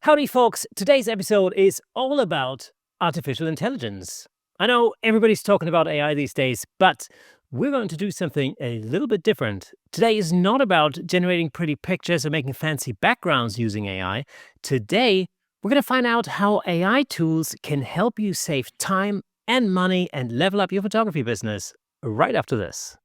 Howdy, folks. Today's episode is all about artificial intelligence. I know everybody's talking about AI these days, but we're going to do something a little bit different. Today is not about generating pretty pictures or making fancy backgrounds using AI. Today, we're going to find out how AI tools can help you save time and money and level up your photography business right after this.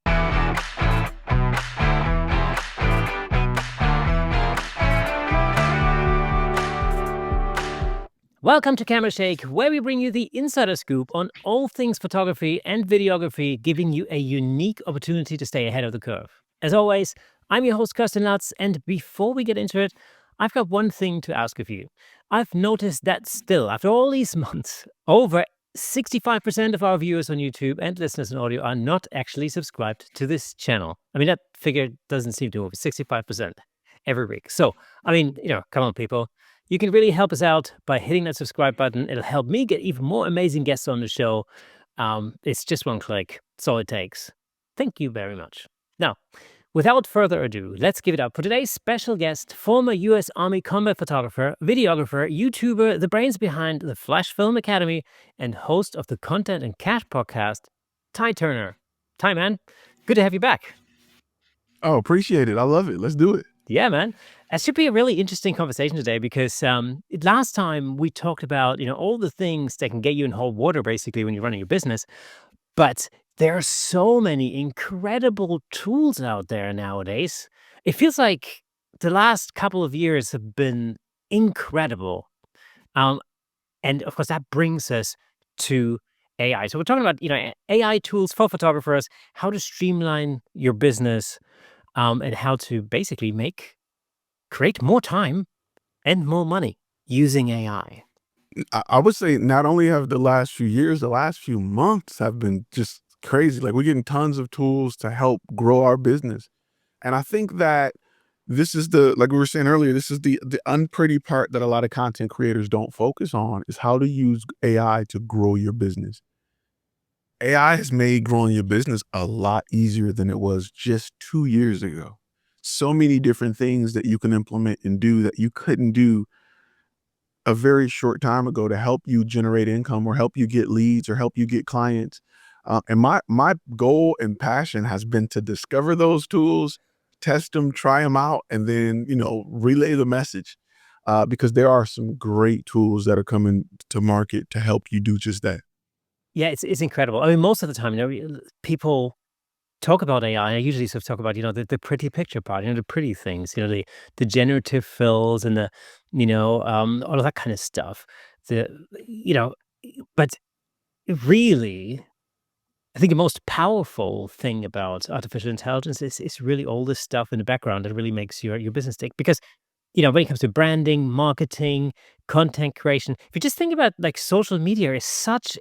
Welcome to Camera Shake, where we bring you the insider scoop on all things photography and videography, giving you a unique opportunity to stay ahead of the curve. As always, I'm your host, Kirsten Lutz, and before we get into it, I've got one thing to ask of you. I've noticed that still, after all these months, over 65% of our viewers on YouTube and listeners in audio are not actually subscribed to this channel. I mean, that figure doesn't seem to move, 65% every week. So, come on, people. You can really help us out by hitting that subscribe button. It'll help me get even more amazing guests on the show. It's just one click. That's all it takes. Thank you very much. Now, without further ado, let's give it up for today's special guest, former U.S. Army combat photographer, videographer, YouTuber, the brains behind the Flash Film Academy, and host of the Content and Cash podcast, Ty Turner. Ty, man, good to have you back. Oh, appreciate it. I love it. Let's do it. Yeah, man. It should be a really interesting conversation today because last time we talked about, all the things that can get you in hot water, basically, when you're running your business. But there are so many incredible tools out there nowadays. It feels like the last couple of years have been incredible. And of course, that brings us to AI. So we're talking about, AI tools for photographers, how to streamline your business, and how to basically create more time and more money using AI. I would say not only have the last few years, the last few months have been just crazy. Like we're getting tons of tools to help grow our business. And I think that this is like we were saying earlier, this is the unpretty part that a lot of content creators don't focus on is how to use AI to grow your business. AI has made growing your business a lot easier than it was just 2 years ago. So many different things that you can implement and do that you couldn't do a very short time ago to help you generate income or help you get leads or help you get clients. And my goal and passion has been to discover those tools, test them, try them out, and then, relay the message because there are some great tools that are coming to market to help you do just that. Yeah, it's incredible. I mean, most of the time, people talk about AI. I usually sort of talk about, the pretty picture part, the pretty things, the generative fills and the, all of that kind of stuff. But really, I think the most powerful thing about artificial intelligence is really all this stuff in the background that really makes your business tick. Because, when it comes to branding, marketing, content creation, if you just think about like social media is such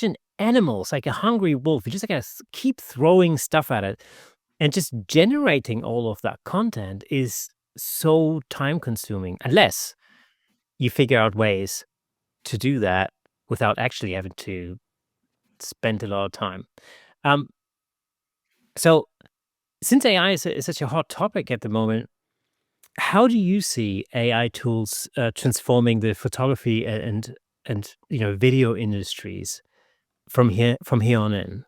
an animal. It's like a hungry wolf. You just gotta keep throwing stuff at it, and just generating all of that content is so time consuming unless you figure out ways to do that without actually having to spend a lot of time. So since AI is such a hot topic at the moment, how do you see AI tools transforming the photography and video industries from here on in?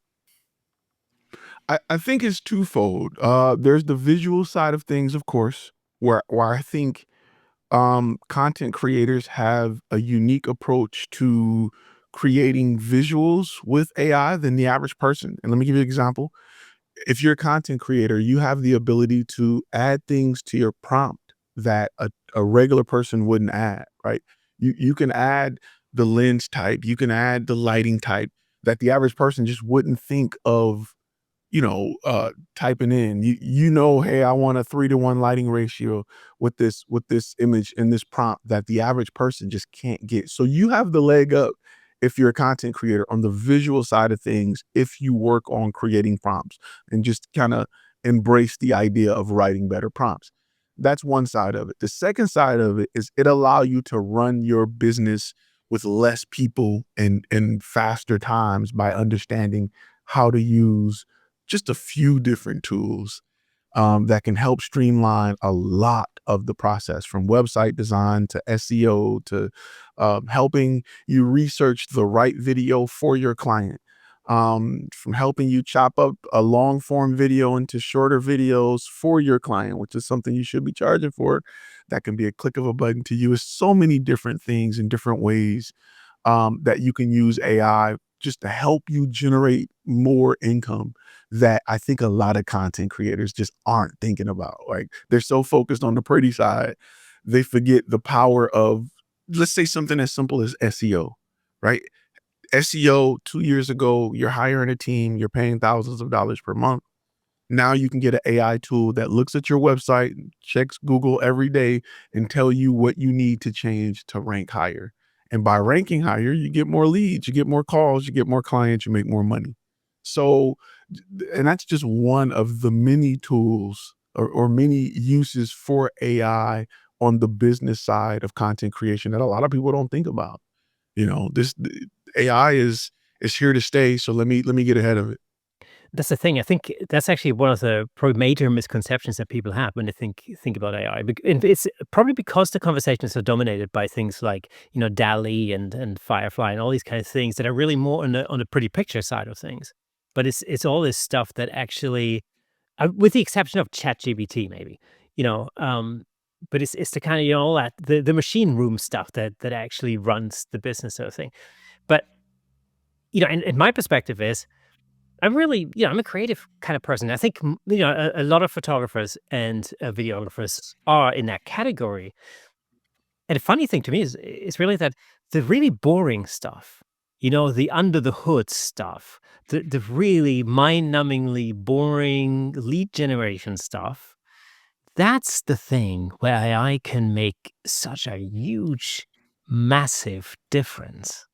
I think it's twofold. There's the visual side of things, of course, where I think content creators have a unique approach to creating visuals with AI than the average person. And let me give you an example. If you're a content creator, you have the ability to add things to your prompt that a regular person wouldn't add, right? You can add the lens type, you can add the lighting type that the average person just wouldn't think of typing in, hey, I want a 3-to-1 lighting ratio with this image in this prompt that the average person just can't get. So you have the leg up if you're a content creator on the visual side of things, if you work on creating prompts and just kind of embrace the idea of writing better prompts. That's one side of it. The second side of it is it allow you to run your business with less people and faster times by understanding how to use just a few different tools. that can help streamline a lot of the process, from website design to SEO to helping you research the right video for your client, from helping you chop up a long form video into shorter videos for your client, which is something you should be charging for. That can be a click of a button to you. It's so many different things in different ways that you can use AI just to help you generate more income that I think a lot of content creators just aren't thinking about. Like, they're so focused on the pretty side, they forget the power of, let's say, something as simple as SEO, right? SEO 2 years ago, you're hiring a team, you're paying thousands of dollars per month. Now you can get an AI tool that looks at your website, checks Google every day, and tell you what you need to change to rank higher. And by ranking higher, you get more leads, you get more calls, you get more clients, you make more money. So, and that's just one of the many tools or many uses for AI on the business side of content creation that a lot of people don't think about. AI is here to stay. So let me get ahead of it. That's the thing. I think that's actually one of the probably major misconceptions that people have when they think about AI. And it's probably because the conversation is so dominated by things like, DALI and Firefly and all these kind of things that are really more on the pretty picture side of things. But it's all this stuff that actually, with the exception of ChatGPT, maybe, you know, um, but it's the kind of, all that the machine room stuff that actually runs the business sort of thing. But and my perspective is, I'm really, I'm a creative kind of person. I think, a lot of photographers and videographers are in that category. And the funny thing to me is really that the really boring stuff, the under the hood stuff, the really mind numbingly boring lead generation stuff, that's the thing where AI can make such a huge, massive difference.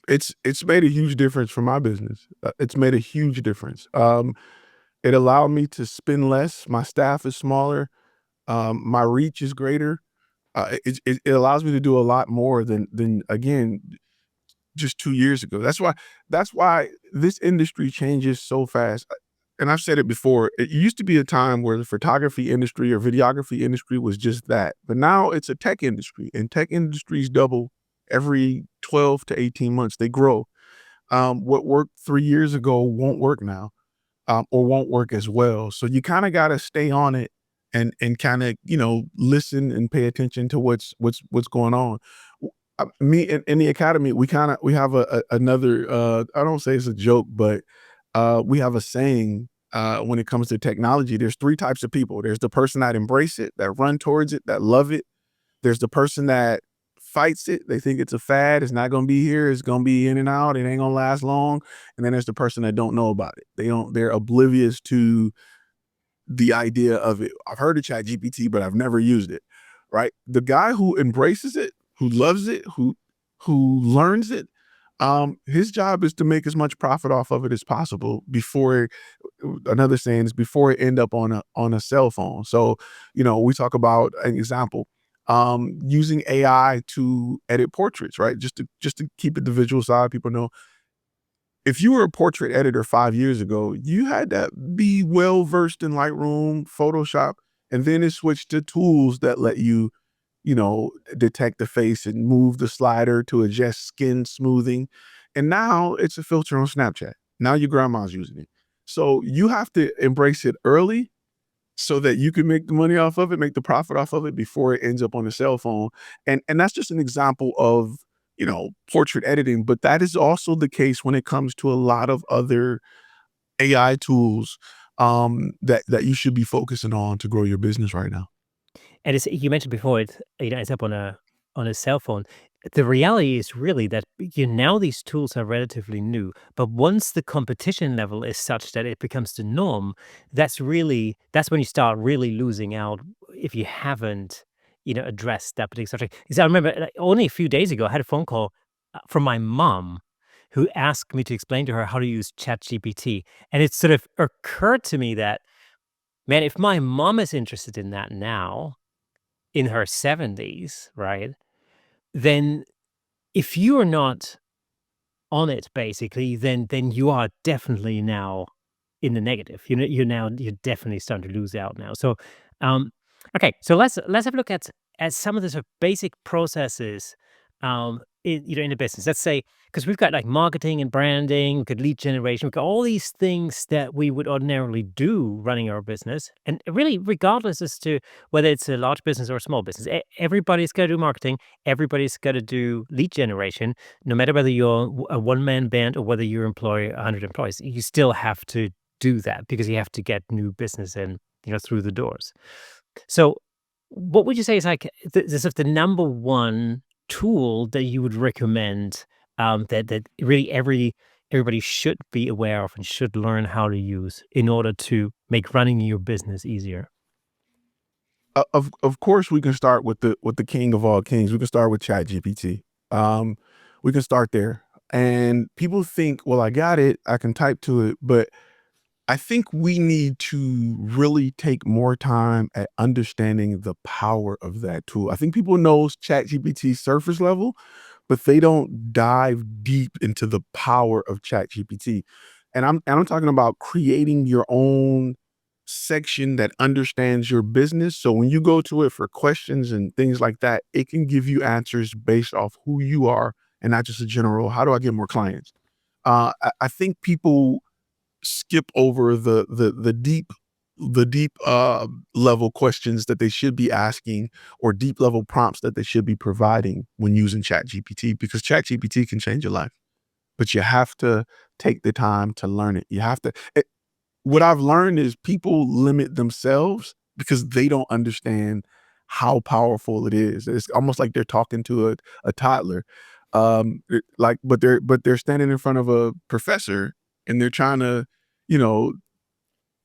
It's made a huge difference for my business. It's made a huge difference. It allowed me to spend less. My staff is smaller. My reach is greater. It allows me to do a lot more than again just 2 years ago. That's why this industry changes so fast. And I've said it before. It used to be a time where the photography industry or videography industry was just that, but now it's a tech industry, and tech industries double every 12 to 18 months. They grow. What worked 3 years ago won't work now, or won't work as well. So you kind of got to stay on it and kind of listen and pay attention to what's going on. Me in the academy, we have another. I don't say it's a joke, but we have a saying. When it comes to technology, there's three types of people. There's the person that embrace it, that run towards it, that love it. There's the person that fights it. They think it's a fad. It's not going to be here. It's going to be in and out. It ain't going to last long. And then there's the person that don't know about it. They're oblivious to the idea of it. I've heard of ChatGPT, but I've never used it. Right. The guy who embraces it, who loves it, who learns it, his job is to make as much profit off of it as possible before another saying is before it end up on a cell phone. So, we talk about an example, using AI to edit portraits, right? Just to keep it the visual side, people know. If you were a portrait editor 5 years ago, you had to be well versed in Lightroom, Photoshop, and then it switched to tools that let you, detect the face and move the slider to adjust skin smoothing. And now it's a filter on Snapchat. Now your grandma's using it. So you have to embrace it early so that you can make the money off of it, make the profit off of it before it ends up on a cell phone. And that's just an example of, portrait editing, but that is also the case when it comes to a lot of other AI tools that you should be focusing on to grow your business right now. And you mentioned before it's up on a cell phone. The reality is really that now these tools are relatively new, but once the competition level is such that it becomes the norm, that's when you start really losing out if you haven't addressed that particular subject. Because I remember, like, only a few days ago, I had a phone call from my mom who asked me to explain to her how to use ChatGPT, and it sort of occurred to me that, man, if my mom is interested in that now in her 70s, right? Then if you are not on it basically, then you are definitely now in the negative. You're definitely starting to lose out now. So, um, okay, so let's have a look at some of the sort of basic processes, in the business. Let's say because we've got like marketing and branding, we've got lead generation, we've got all these things that we would ordinarily do running our business, and really, regardless as to whether it's a large business or a small business, everybody's got to do marketing, everybody's got to do lead generation, no matter whether you're a one-man band or whether you employ 100 employees, you still have to do that because you have to get new business in, through the doors. So, what would you say is like the number one tool that you would recommend, that really everybody should be aware of and should learn how to use in order to make running your business easier? Of course, we can start with the king of all kings. We can start with ChatGPT. Um, we can start there. And people think, well, I got it, I can type to it, but I think we need to really take more time at understanding the power of that tool. I think people knows ChatGPT surface level, but they don't dive deep into the power of ChatGPT. And I'm talking about creating your own section that understands your business. So when you go to it for questions and things like that, it can give you answers based off who you are and not just a general, how do I get more clients? I think people skip over the deep level questions that they should be asking or deep level prompts that they should be providing when using ChatGPT, because ChatGPT can change your life, but you have to take the time to learn it. You have to. What I've learned is people limit themselves because they don't understand how powerful it is. It's almost like they're talking to a toddler. But they're standing in front of a professor and they're trying to, you know,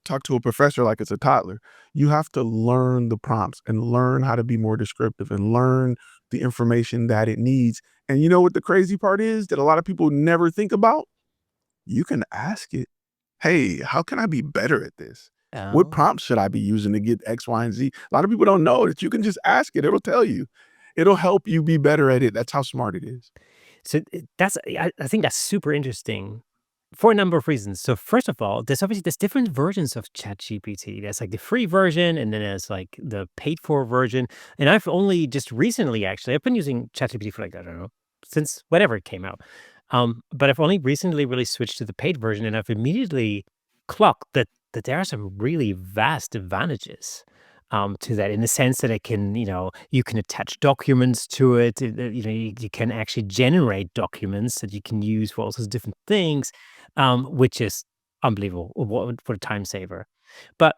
talk to a professor like it's a toddler. You have to learn the prompts and learn how to be more descriptive and learn the information that it needs. And you know what the crazy part is that a lot of people never think about? You can ask it, "Hey, how can I be better at this? What Oh. prompts should I be using to get X, Y, and Z?" A lot of people don't know that you can just ask it. It'll tell you. It'll help you be better at it. That's how smart it is. So I think that's super interesting for a number of reasons. So first of all, there's different versions of ChatGPT. There's like the free version, and then there's like the paid for version. And I've only just recently, actually, I've been using ChatGPT for like, I don't know, since whenever it came out. But I've only recently really switched to the paid version, and I've immediately clocked that there are some really vast advantages, to that, in the sense that it can, you can attach documents to it. You can actually generate documents that you can use for all sorts of different things, which is unbelievable. What a time saver. But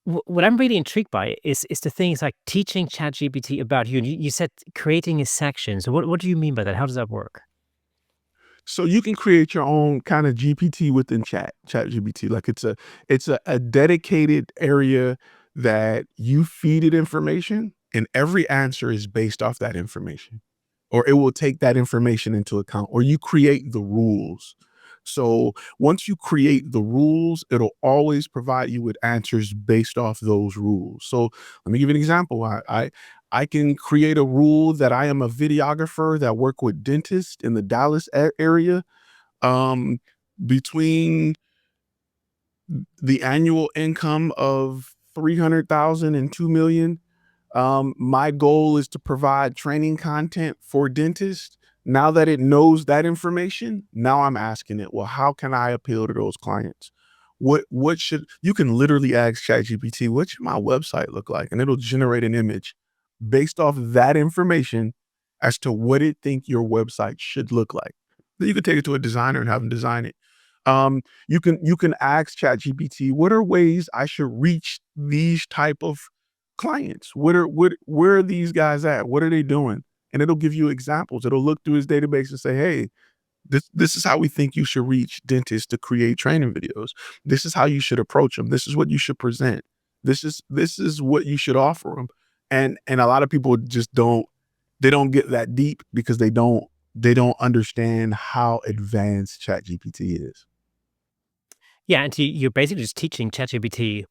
what I'm really intrigued by is the things like teaching ChatGPT about you. And you said creating a section. So what do you mean by that? How does that work? So you can create your own kind of GPT within ChatGPT. Like it's a dedicated area that you feed it information, and every answer is based off that information, or it will take that information into account, or you create the rules. So once you create the rules, it'll always provide you with answers based off those rules. So let me give you an example. I can create a rule that I am a videographer that work with dentists in the Dallas area. Um, Between the annual income of 300,000 and 2 million, my goal is to provide training content for dentists. Now that it knows that information, now I'm asking it, well, how can I appeal to those clients? What should you can literally ask ChatGPT, what should my website look like? And it'll generate an image based off that information as to what it think your website should look like. Then you can take it to a designer and have them design it. You can ask ChatGPT, what are ways I should reach these type of clients? Where are these guys at? What are they doing? And it'll give you examples. It'll look through his database and say, hey, this is how we think you should reach dentists to create training videos. This is how you should approach them. This is what you should present. This is what you should offer them. And a lot of people just don't get that deep because they don't understand how advanced ChatGPT is. Yeah, and you're basically just teaching ChatGPT,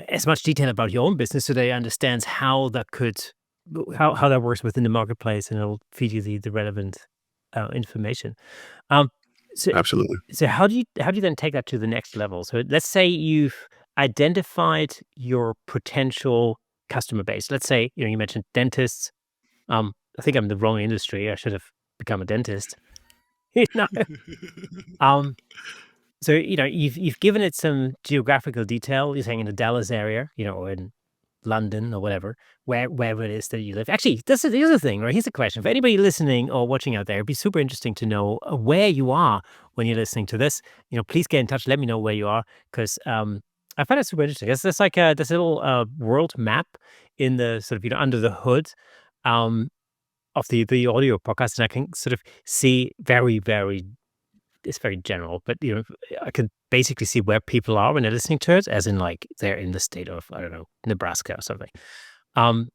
as much detail about your own business so that it understands how that works within the marketplace, and it'll feed you the relevant information. Um, So, Absolutely. so how do you then take that to the next level? So let's say you've identified your potential customer base. Let's say, you mentioned dentists. I think I'm in the wrong industry. I should have become a dentist. You know? Um, so you've given it some geographical detail. You're saying in the Dallas area, or in London or whatever, wherever it is that you live. Actually, here's the thing, right? Here's a question for anybody listening or watching out there. It'd be super interesting to know where you are when you're listening to this. Please get in touch. Let me know where you are, because I find it super interesting. It's like this little world map in the sort of under the hood um, of the audio podcast, and I can sort of see very, it's very general, but I can basically see where people are when they're listening to it, as in like they're in the state of, I don't know, Nebraska or something. Um,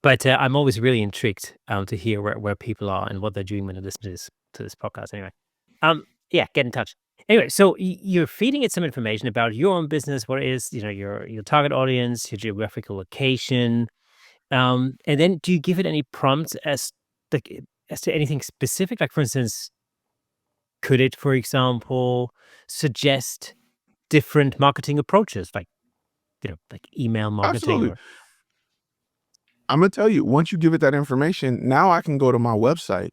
but I'm always really intrigued to hear where people are and what they're doing when they listen to this podcast. Anyway, yeah, get in touch. Anyway, so you're feeding it some information about your own business, what it is, your target audience, your geographical location, and then do you give it any prompts like as to anything specific? Like, for instance, could it, for example, suggest different marketing approaches, like like email marketing Absolutely. or I'm gonna tell you, once you give it that information, now I can go to my website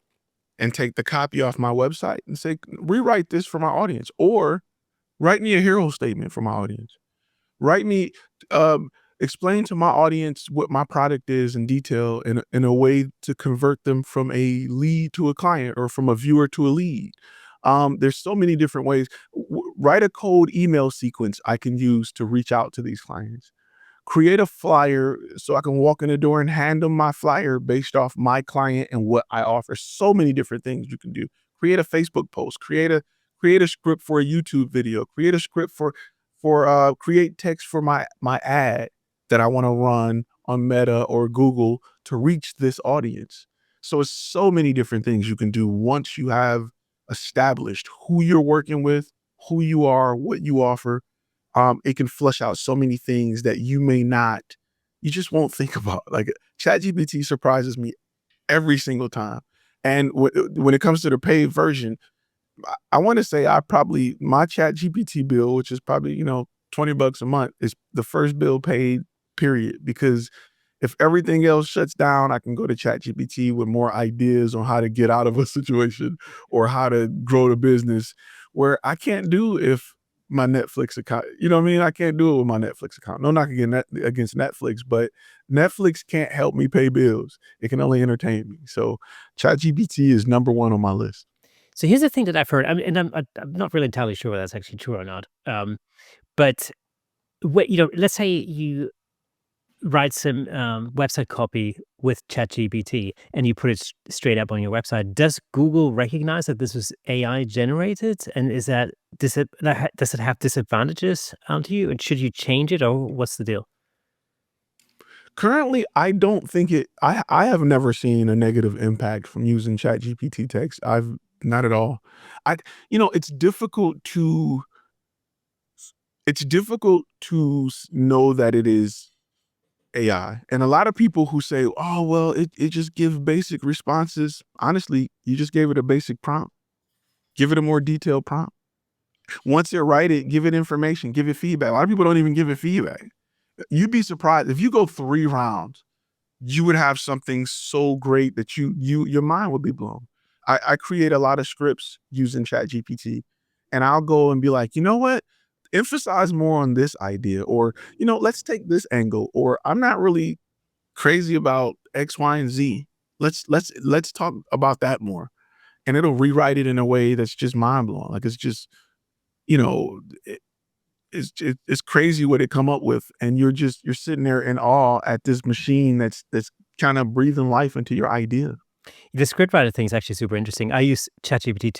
and take the copy off my website and say, rewrite this for my audience, or write me a hero statement for my audience. Write me, um, explain to my audience what my product is in detail in a way to convert them from a lead to a client or from a viewer to a lead. There's so many different ways. Write a cold email sequence I can use to reach out to these clients. Create a flyer so I can walk in the door and hand them my flyer based off my client and what I offer. So many different things you can do. Create a Facebook post, create a script for a YouTube video, create a script for create text for my ad that I want to run on Meta or Google to reach this audience. So it's so many different things you can do once you have established who you're working with, who you are, what you offer. It can flush out so many things that you just won't think about. Like, ChatGPT surprises me every single time. And when it comes to the paid version, I want to say my Chat GPT bill, which is probably, $20 a month, is the first bill paid, period. Because if everything else shuts down, I can go to Chat GPT with more ideas on how to get out of a situation or how to grow the business, where I can't do if my Netflix account, you know what I mean? I can't do it with my Netflix account. No knock against Netflix, but Netflix can't help me pay bills. It can only entertain me. So Chat GPT is number one on my list. so here's the thing that I've heard, and I'm not really entirely sure whether that's actually true or not. But let's say you write some website copy with ChatGPT and you put it straight up on your website. Does Google recognize that this was AI generated, and does it have disadvantages to you? And should you change it, or what's the deal? Currently, I don't think I have never seen a negative impact from using ChatGPT text. I've not at all. I it's difficult to know that it is AI. And a lot of people who say, "Oh, well, it just gives basic responses." Honestly, you just gave it a basic prompt. Give it a more detailed prompt. Once it write it, give it information, give it feedback. A lot of people don't even give it feedback. You'd be surprised if you go 3 rounds, you would have something so great that your mind would be blown. I create a lot of scripts using ChatGPT, and I'll go and be like, you know what? Emphasize more on this idea, or let's take this angle, or I'm not really crazy about X, Y, and Z. Let's talk about that more. And it'll rewrite it in a way that's just mind blowing. Like, it's just, you know, it's crazy what it come up with, and you're sitting there in awe at this machine that's kind of breathing life into your idea. The scriptwriter thing is actually super interesting. I use ChatGPT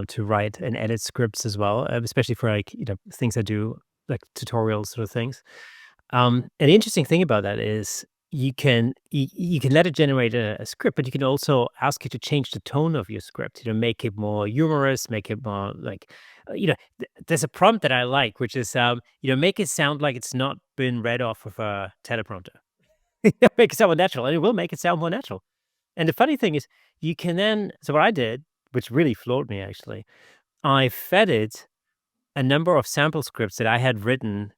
to write and edit scripts as well, especially for like things I do, like tutorials sort of things. And the interesting thing about that is you can let it generate a script, but you can also ask it to change the tone of your script. Make it more humorous, make it more like there's a prompt that I like, which is make it sound like it's not been read off of a teleprompter. Make it sound more natural, and it will make it sound more natural. And the funny thing is, you can then. So what I did which really floored me actually. I fed it a number of sample scripts that I had written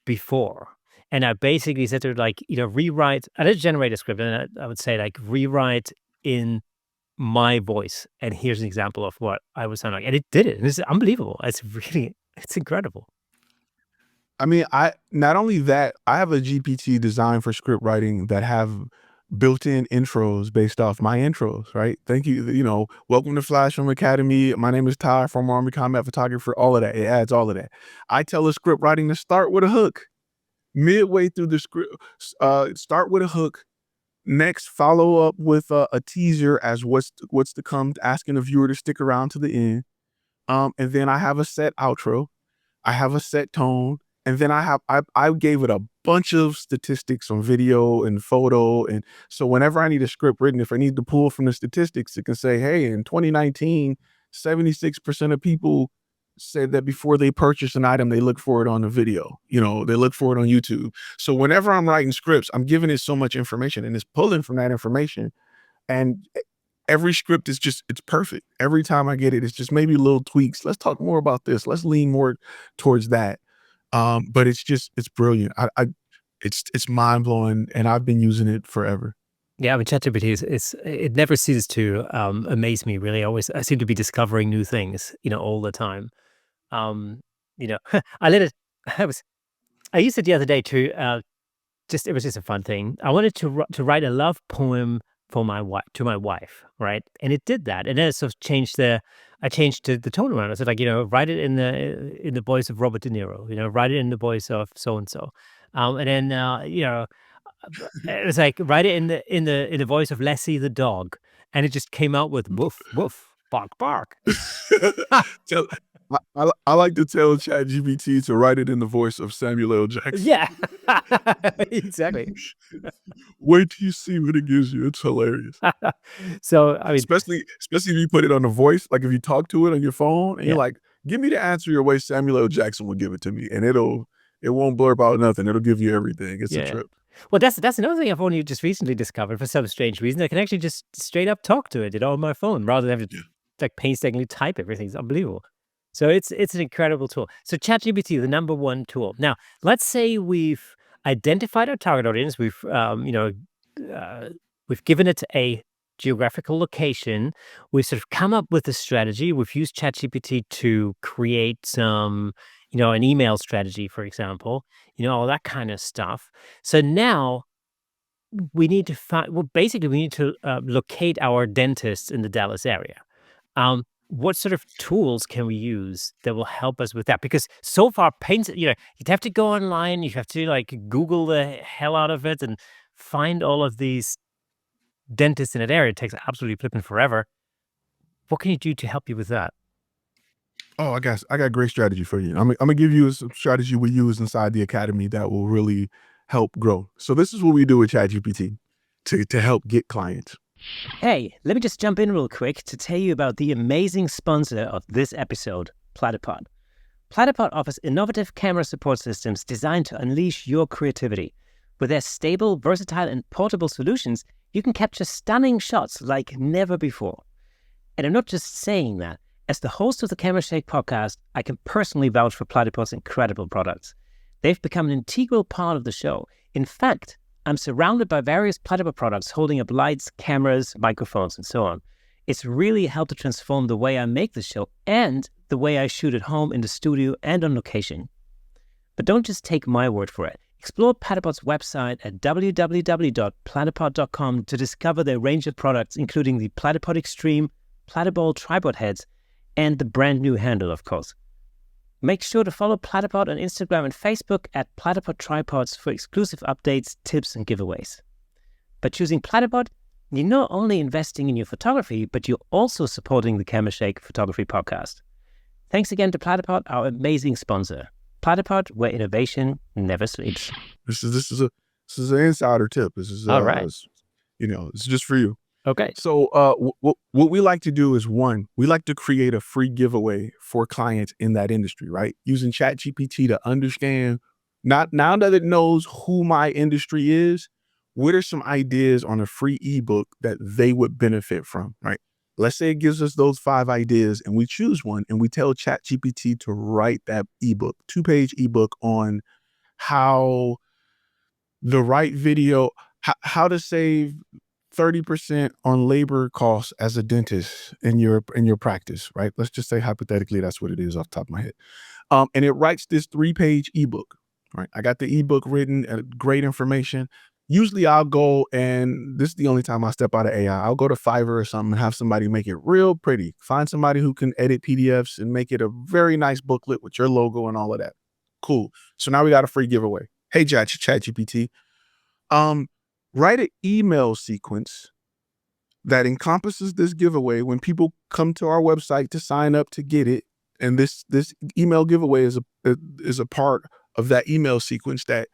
before. And I basically said to it, like, rewrite. I did generate a script, and I would say, like, rewrite in my voice. And here's an example of what I would sound like. And it did it. And it's unbelievable. It's incredible. I mean, I not only that, I have a GPT designed for script writing that have built-in intros based off my intros, right? Thank you. Welcome to Flash Film Academy. My name is Ty, former Army combat photographer. All of that. It adds all of that. I tell the script writing to start with a hook. Midway through the script, start with a hook. Next, follow up with a teaser as what's to come, asking the viewer to stick around to the end. And then I have a set outro. I have a set tone, and then I gave it a bunch of statistics on video and photo, and so whenever I need a script written, if I need to pull from the statistics, it can say, "Hey, in 2019, 76% of people said that before they purchase an item, they look for it on the video. They look for it on YouTube." So whenever I'm writing scripts, I'm giving it so much information, and it's pulling from that information, and every script is it's perfect. Every time I get it, it's just maybe little tweaks. Let's talk more about this. Let's lean more towards that. But it's brilliant. It's mind blowing, and I've been using it forever. Yeah, I mean, ChatGPT it never ceases to amaze me. Really, I seem to be discovering new things, all the time. Um, I let it. I used it the other day to it was just a fun thing. I wanted to write a love poem for my wife to my wife, right? And it did that, and then it sort of changed I changed the tone around. I said, like, write it in the voice of Robert De Niro, write it in the voice of so and so, and then it was like, write it in the voice of Lassie the dog, and it just came out with woof woof bark bark. Tell, I like to tell ChatGPT to write it in the voice of Samuel L. Jackson. Yeah, exactly. Wait till you see what it gives you. It's hilarious. So I mean, Especially if you put it on the voice, like if you talk to it on your phone and yeah. you're like, give me the answer your way Samuel L. Jackson would give it to me. And it won't blurb out nothing. It'll give you everything. It's a Yeah. trip. Well, that's another thing I've only just recently discovered for some strange reason. I can actually just straight up talk to it, on my phone rather than have to Yeah. like painstakingly type everything. It's unbelievable. So it's an incredible tool. So ChatGPT, the number one tool. Now, let's say we've identified our target audience. We've given it a geographical location. We've sort of come up with a strategy. We've used ChatGPT to create some, an email strategy, for example, all that kind of stuff. So now we need to basically we need to locate our dentists in the Dallas area. What sort of tools can we use that will help us with that? Because so far, you'd have to go online, you have to like Google the hell out of it and find all of these dentists in that area. It takes absolutely flipping forever. What can you do to help you with that? Oh, I got great strategy for you. I'm gonna give you some strategy we use inside the academy that will really help grow. So this is what we do with ChatGPT to help get clients. Hey, let me just jump in real quick to tell you about the amazing sponsor of this episode, Platypod. Platypod offers innovative camera support systems designed to unleash your creativity. With their stable, versatile, and portable solutions, you can capture stunning shots like never before. And I'm not just saying that. As the host of the Camera Shake podcast, I can personally vouch for Platypod's incredible products. They've become an integral part of the show. In fact, I'm surrounded by various Platypod products holding up lights, cameras, microphones, and so on. It's really helped to transform the way I make the show and the way I shoot at home, in the studio, and on location. But don't just take my word for it. Explore Platypod's website at www.platypod.com to discover their range of products, including the Platypod Extreme, Platypod tripod heads, and the brand new handle, of course. Make sure to follow Platypod on Instagram and Facebook at Platypod Tripods for exclusive updates, tips, and giveaways. By choosing Platypod, you're not only investing in your photography, but you're also supporting the Camera Shake Photography Podcast. Thanks again to Platypod, our amazing sponsor. Platypod, where innovation never sleeps. This is an insider tip. This is All right. it's just for you. Okay. So what we like to do is, one, we like to create a free giveaway for clients in that industry, right? Using ChatGPT to understand, not now that it knows who my industry is, what are some ideas on a free ebook that they would benefit from, right? Let's say it gives us those 5 ideas and we choose one and we tell ChatGPT to write that ebook, 2-page ebook on how the right video, how to save 30% on labor costs as a dentist in your practice, right? Let's just say hypothetically that's what it is off the top of my head. And it writes this 3-page ebook, right? I got the ebook written, great information. Usually I'll go, and this is the only time I step out of AI. I'll go to Fiverr or something and have somebody make it real pretty. Find somebody who can edit PDFs and make it a very nice booklet with your logo and all of that. Cool. So now we got a free giveaway. Hey, ChatGPT, um, write an email sequence that encompasses this giveaway when people come to our website to sign up to get it. And this email giveaway is a part of that email sequence that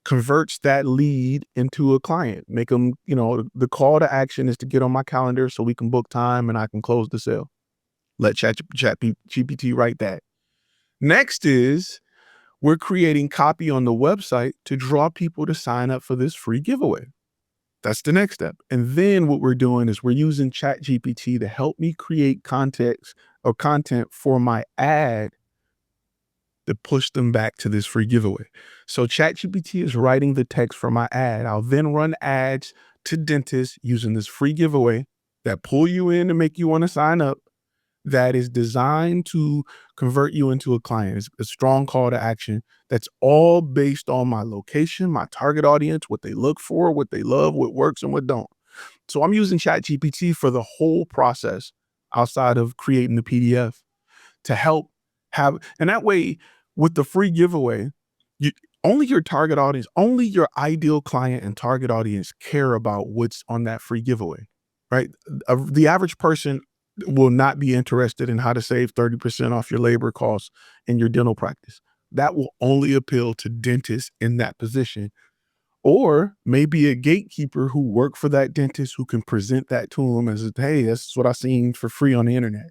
converts that lead into a client. Make them, the call to action is to get on my calendar so we can book time and I can close the sale. Let ChatGPT write that. Next is we're creating copy on the website to draw people to sign up for this free giveaway. That's the next step. And then what we're doing is we're using ChatGPT to help me create context or content for my ad to push them back to this free giveaway. So ChatGPT is writing the text for my ad. I'll then run ads to dentists using this free giveaway that pull you in to make you want to sign up, that is designed to convert you into a client. It's a strong call to action that's all based on my location, my target audience, what they look for, what they love, what works and what don't. So I'm using ChatGPT for the whole process outside of creating the PDF to help have, and that way with the free giveaway, you only your target audience, only your ideal client and target audience care about what's on that free giveaway, right? The average person will not be interested in how to save 30% off your labor costs in your dental practice. That will only appeal to dentists in that position, or maybe a gatekeeper who work for that dentist who can present that to them as, hey, this is what I seen for free on the internet.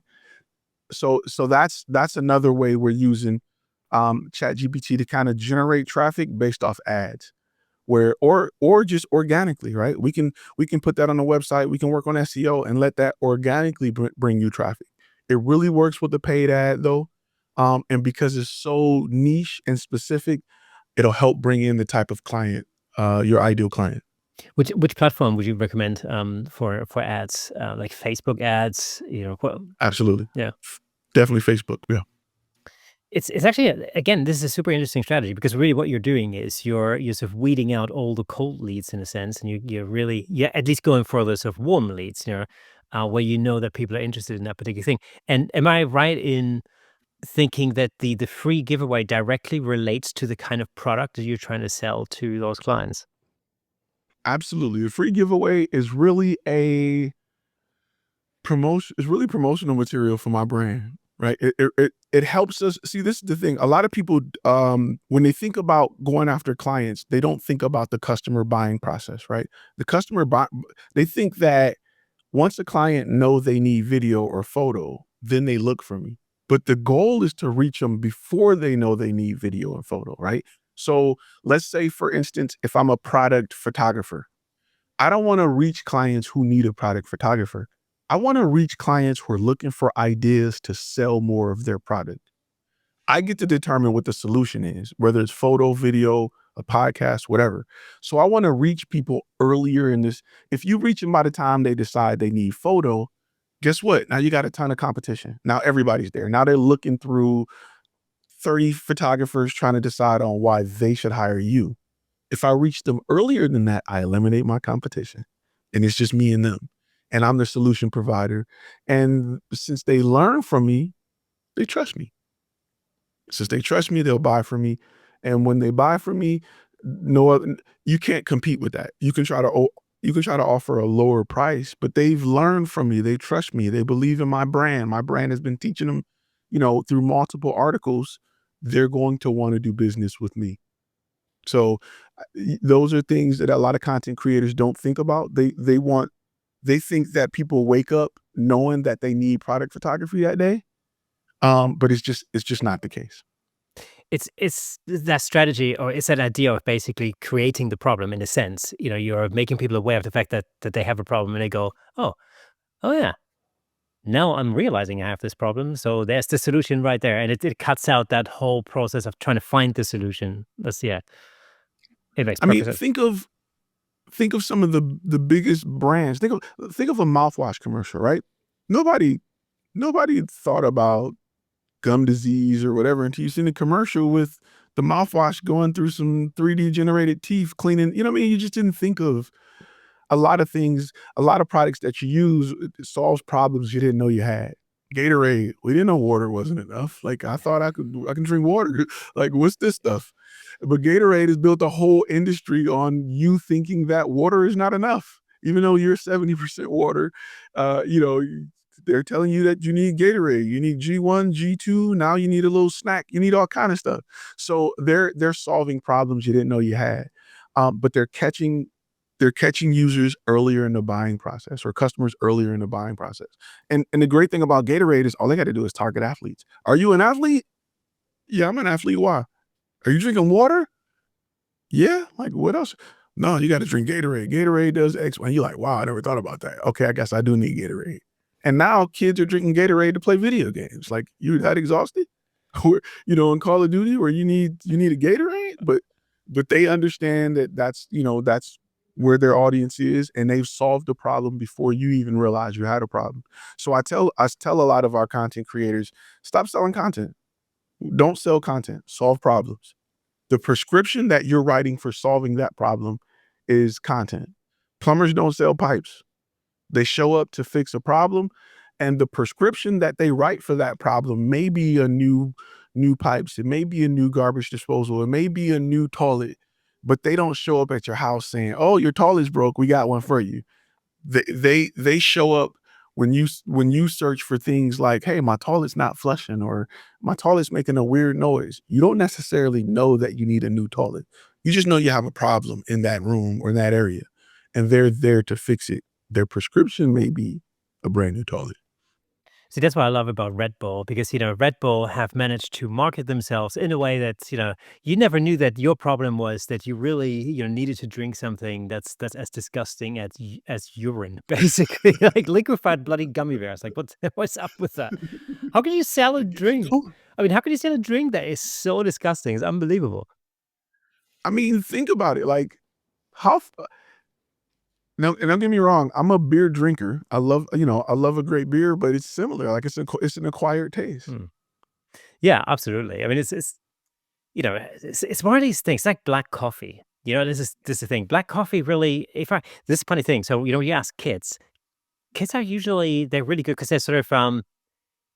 So that's another way we're using ChatGPT to kind of generate traffic based off ads, where or just organically, right? We can put that on the website. We can work on SEO and let that organically bring you traffic. It really works with the paid ad though, and because it's so niche and specific, it'll help bring in the type of client, your ideal client. Which platform would you recommend for ads, like Facebook ads? Absolutely, Yeah. definitely Facebook. Yeah, It's actually again, this is a super interesting strategy because really what you're doing is you're sort of weeding out all the cold leads in a sense, and you're at least going for the sort of warm leads, where you know that people are interested in that particular thing. And am I right in thinking that the free giveaway directly relates to the kind of product that you're trying to sell to those clients? absolutely. The free giveaway is really a promotion. Is really promotional material for my brand, right? It helps us see. This is the thing. A lot of people, when they think about going after clients, they don't think about the customer buying process, right? The customer buy, they think that once a client know they need video or photo, then they look for me. But the goal is to reach them before they know they need video and photo, right? So let's say, for instance, if I'm a product photographer, I don't want to reach clients who need a product photographer. I want to reach clients who are looking for ideas to sell more of their product. I get to determine what the solution is, whether it's photo, video, a podcast, whatever. So I want to reach people earlier in this. If you reach them by the time they decide they need photo, guess what? Now you got a ton of competition. Now everybody's there. Now they're looking through 30 photographers trying to decide on why they should hire you. If I reach them earlier than that, I eliminate my competition and it's just me and them. And I'm the solution provider. And since they learn from me, they trust me. Since they trust me, they'll buy from me. And when they buy from me, no other, you can't compete with that. You can try to offer a lower price, but they've learned from me. They trust me. They believe in my brand. My brand has been teaching them, through multiple articles, they're going to want to do business with me. So those are things that a lot of content creators don't think about. They think that people wake up knowing that they need product photography that day. But it's just not the case. It's that strategy, or it's that idea of basically creating the problem in a sense. You're making people aware of the fact that they have a problem, and they go, "Oh, oh yeah." now I'm realizing I have this problem. So there's the solution right there. And it cuts out that whole process of trying to find the solution. Yeah, it makes I mean, perfect sense. think of some of the biggest brands. Think of a mouthwash commercial, right? Nobody nobody thought about gum disease or whatever until you seen a commercial with the mouthwash going through some 3D generated teeth cleaning. You know what I mean? You just didn't think of a lot of things, a lot of products that you use, it solves problems you didn't know you had. Gatorade, we didn't know water wasn't enough. Like I thought I can drink water. Like what's this stuff? But Gatorade has built a whole industry on you thinking that water is not enough. Even though you're 70% water, you know, they're telling you that you need Gatorade, you need G1, G2, now you need a little snack, you need all kind of stuff. So they're solving problems you didn't know you had. But they're catching users earlier in the buying process or customers earlier in the buying process. And the great thing about Gatorade is all they got to do is target athletes. Are you an athlete? Yeah, I'm an athlete. Why? Are you drinking water? Yeah. Like what else? No, you got to drink Gatorade. Gatorade does X. And you're like, wow, I never thought about that. Okay, I guess I do need Gatorade. And now kids are drinking Gatorade to play video games. Like you that exhausted? Or, in Call of Duty where you need a Gatorade, but they understand that that's where their audience is, and they've solved the problem before you even realize you had a problem. So I tell a lot of our content creators, stop selling content. Don't sell content, solve problems. The prescription that you're writing for solving that problem is content. Plumbers don't sell pipes. They show up to fix a problem, and the prescription that they write for that problem may be a new pipes, it may be a new garbage disposal, it may be a new toilet, but they don't show up at your house saying, "Oh, your toilet's broke, we got one for you." They show up when you search for things like, "Hey, my toilet's not flushing," or "My toilet's making a weird noise." You don't necessarily know that you need a new toilet. You just know you have a problem in that room or in that area, and they're there to fix it. Their prescription may be a brand new toilet. See, that's what I love about Red Bull because, Red Bull have managed to market themselves in a way that, you never knew that your problem was that you really, needed to drink something that's as disgusting as urine, basically, like liquefied bloody gummy bears. Like, what's up with that? How can you sell a drink? Oh, I mean, how can you sell a drink that is so disgusting? It's unbelievable. I mean, think about it, like, how f now and don't get me wrong, I'm a beer drinker. I love a great beer, but it's similar, like, it's an acquired taste. Hmm. Yeah, absolutely. I mean, it's one of these things like black coffee. This is the thing. Black coffee really, if I this is a funny thing. So, you ask kids. Kids are usually they're really good because they're sort of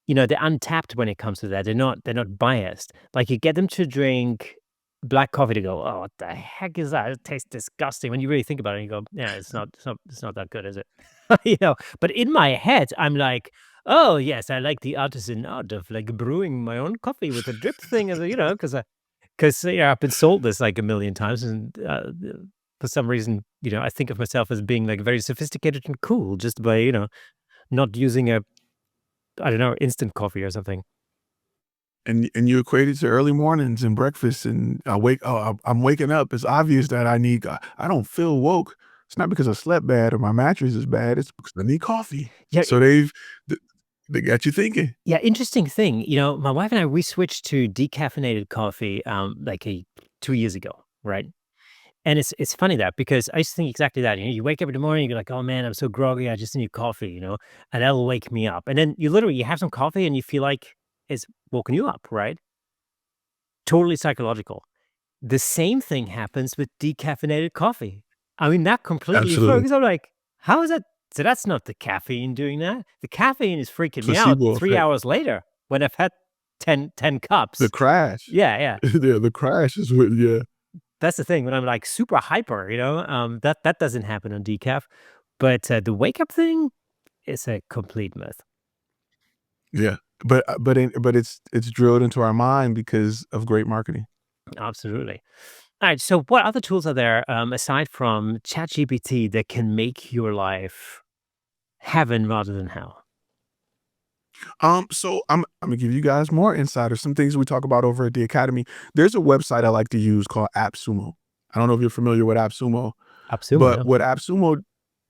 they're untapped when it comes to that. They're not biased. Like you get them to drink black coffee to go, oh, what the heck is that? It tastes disgusting. When you really think about it, you go, yeah, it's not that good, is it? But in my head, I'm like, oh yes, I like the artisan art of like brewing my own coffee with a drip thing, and because I've been sold this like a million times, and for some reason, I think of myself as being like very sophisticated and cool just by not using a I don't know instant coffee or something. And you equate it to early mornings and breakfast, and I'm waking up. It's obvious that I don't feel woke. It's not because I slept bad or my mattress is bad, it's because I need coffee. Yeah, So th they got you thinking. yeah. Interesting thing. My wife and I we switched to decaffeinated coffee like 2 years ago, right? And it's funny that because I used to think exactly that. You wake up in the morning, you're like, oh man, I'm so groggy, I just need coffee, and that'll wake me up. And then you have some coffee and you feel like it's woken you up, right? Totally psychological. The same thing happens with decaffeinated coffee. I mean, that completely Absolutely. focus. I'm like, how is that? So that's not the caffeine doing that. The caffeine is freaking me out Placebo 3 effect. hours later when I've had ten The cups. crash. Yeah, yeah. Yeah, the crash is what yeah. That's the thing when I'm like super hyper, that doesn't happen on decaf. But the wake up thing is a complete myth. Yeah. But it's drilled into our mind because of great marketing. Absolutely. All right. So, what other tools are there aside from ChatGPT that can make your life heaven rather than hell? So I'm gonna give you guys more insight or some things we talk about over at the academy. There's a website I like to use called AppSumo. I don't know if you're familiar with AppSumo, Absolutely, but no. what AppSumo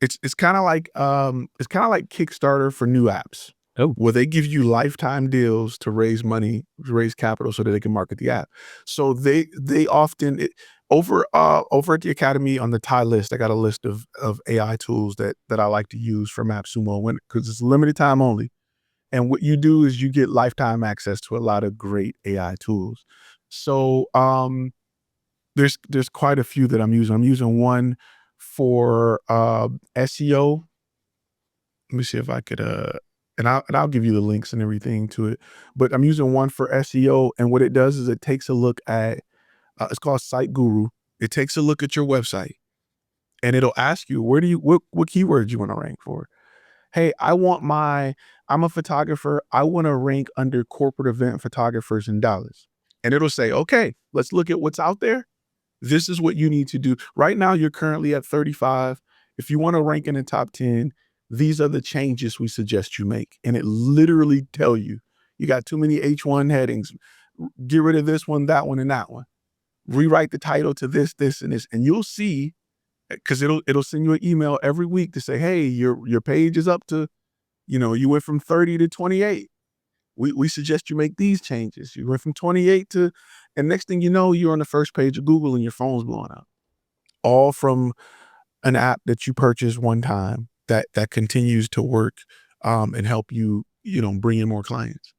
it's kind of like Kickstarter for new apps. Oh, Well, they give you lifetime deals to raise money, to raise capital so that they can market the app. So they often over at the academy on the Thai list, I got a list of AI tools that I like to use for MapSumo when because it's limited time only. And what you do is you get lifetime access to a lot of great AI tools. So there's quite a few that I'm using. I'm using one for SEO. Let me see if I could and I'll give you the links and everything to it. But I'm using one for SEO, and what it does is it takes a look at it's called Site Guru. It takes a look at your website and it'll ask you where do you what keywords you want to rank for. Hey, I'm a photographer. I want to rank under corporate event photographers in Dallas. And it'll say, okay, let's look at what's out there. This is what you need to do. Right now, you're currently at 35. If you want to rank in the top 10, these are the changes we suggest you make. And it literally tell you, you got too many H1 headings. Get rid of this one, that one, and that one. Rewrite the title to this, this, and this. And you'll see, because it'll send you an email every week to say, hey, your page is up to, you went from 30 to 28. We suggest you make these changes. You went from 28 to, and next thing you know, you're on the first page of Google and your phone's blowing up. All from an app that you purchased one time that continues to work and help you, bring in more clients.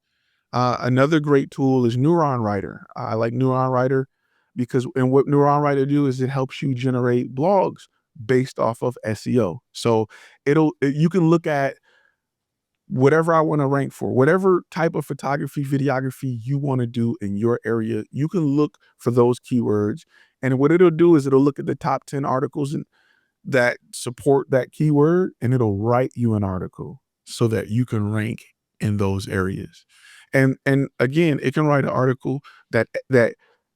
Another great tool is Neuron Writer. I like Neuron Writer because, and what Neuron Writer do is it helps you generate blogs based off of SEO. So you can look at whatever I want to rank for, whatever type of photography, videography you want to do in your area, you can look for those keywords. And what it'll do is it'll look at the top 10 articles that support that keyword, and it'll write you an article so that you can rank in those areas. And again, it can write an article that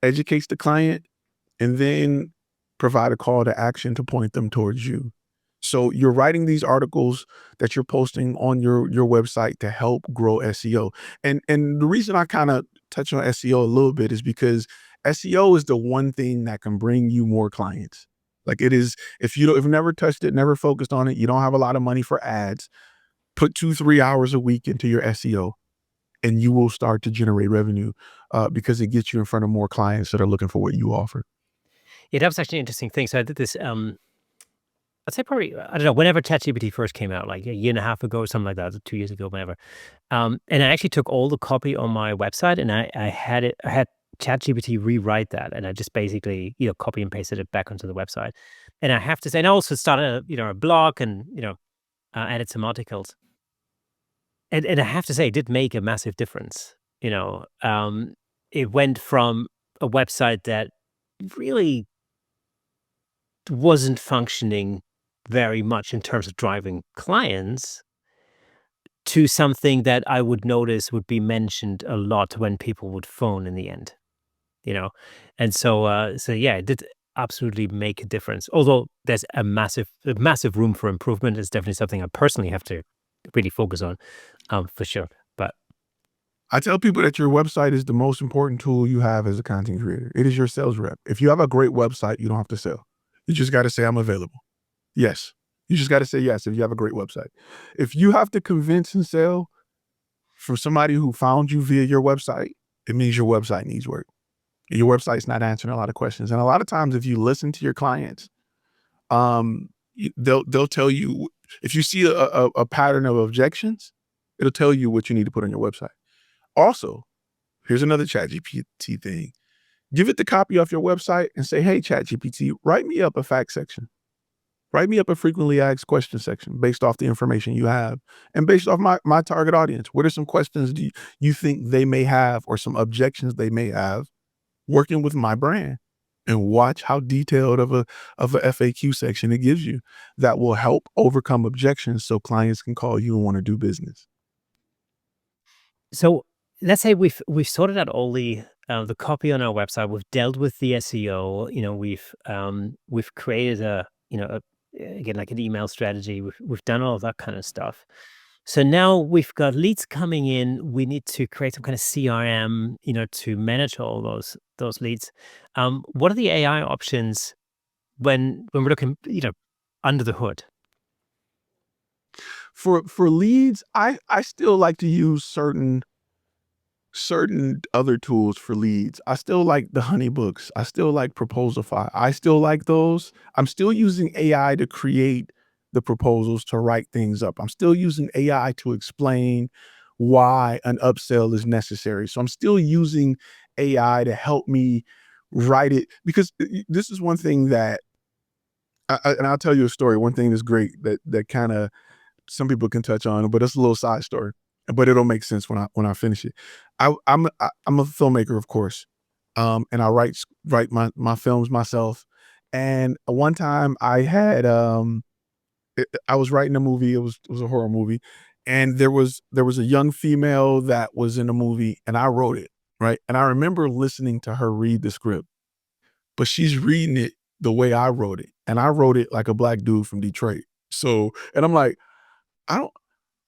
educates the client and then provide a call to action to point them towards you. So you're writing these articles that you're posting on your website to help grow SEO. And the reason I kind of touch on SEO a little bit is because SEO is the one thing that can bring you more clients. Like it is, if you've never touched it, never focused on it, you don't have a lot of money for ads, put 2-3 hours a week into your SEO and you will start to generate revenue because it gets you in front of more clients that are looking for what you offer. yeah, that was actually an interesting thing. So I did this. I'd say probably I don't know whenever ChatGPT first came out, like a year and a half ago or something like that, 2 years ago, whenever. And I actually took all the copy on my website and I had ChatGPT rewrite that, and I just basically copy and pasted it back onto the website. And I have to say, and I also started a blog and added some articles. And I have to say, it did make a massive difference. It went from a website that really wasn't functioning very much in terms of driving clients to something that I would notice would be mentioned a lot when people would phone in the end, you know? And so yeah, it did absolutely make a difference. Although there's a massive room for improvement. It's definitely something I personally have to really focus on, for sure. But I tell people that your website is the most important tool you have as a content creator. It is your sales rep. If you have a great website, you don't have to sell. You just got to say, I'm available. Yes. You just got to say yes if you have a great website. If you have to convince and sell from somebody who found you via your website, it means your website needs work. Your website's not answering a lot of questions. And a lot of times, if you listen to your clients, they'll tell you if you see a pattern of objections, it'll tell you what you need to put on your website. Also, here's another ChatGPT thing. Give it the copy off your website and say, hey, ChatGPT, write me up a fact section. Write me up a frequently asked question section based off the information you have and based off my target audience. What are some questions do you think they may have or some objections they may have working with my brand? And watch how detailed of a FAQ section it gives you that will help overcome objections so clients can call you and want to do business. so let's say we've sorted out all the copy on our website. We've dealt with the SEO. We've created again, like an email strategy. We've done all of that kind of stuff. So now we've got leads coming in. We need to create some kind of CRM, to manage all those leads. What are the AI options when we're looking, under the hood? For leads, I still like to use certain other tools for leads. I still like the Honeybooks. I still like Proposalify. I still like those. I'm still using AI to create the proposals, to write things up. I'm still using AI to explain why an upsell is necessary. So I'm still using AI to help me write it, because this is one thing that and I'll tell you a story. One thing that's great that kind of some people can touch on, but it's a little side story. But it'll make sense when I finish it. I'm a filmmaker, of course, and I write my films myself. And one time I was writing a movie. It was a horror movie, and there was a young female that was in the movie, and I wrote it, right. And I remember listening to her read the script, but she's reading it the way I wrote it, and I wrote it like a black dude from Detroit. So, and I'm like, I don't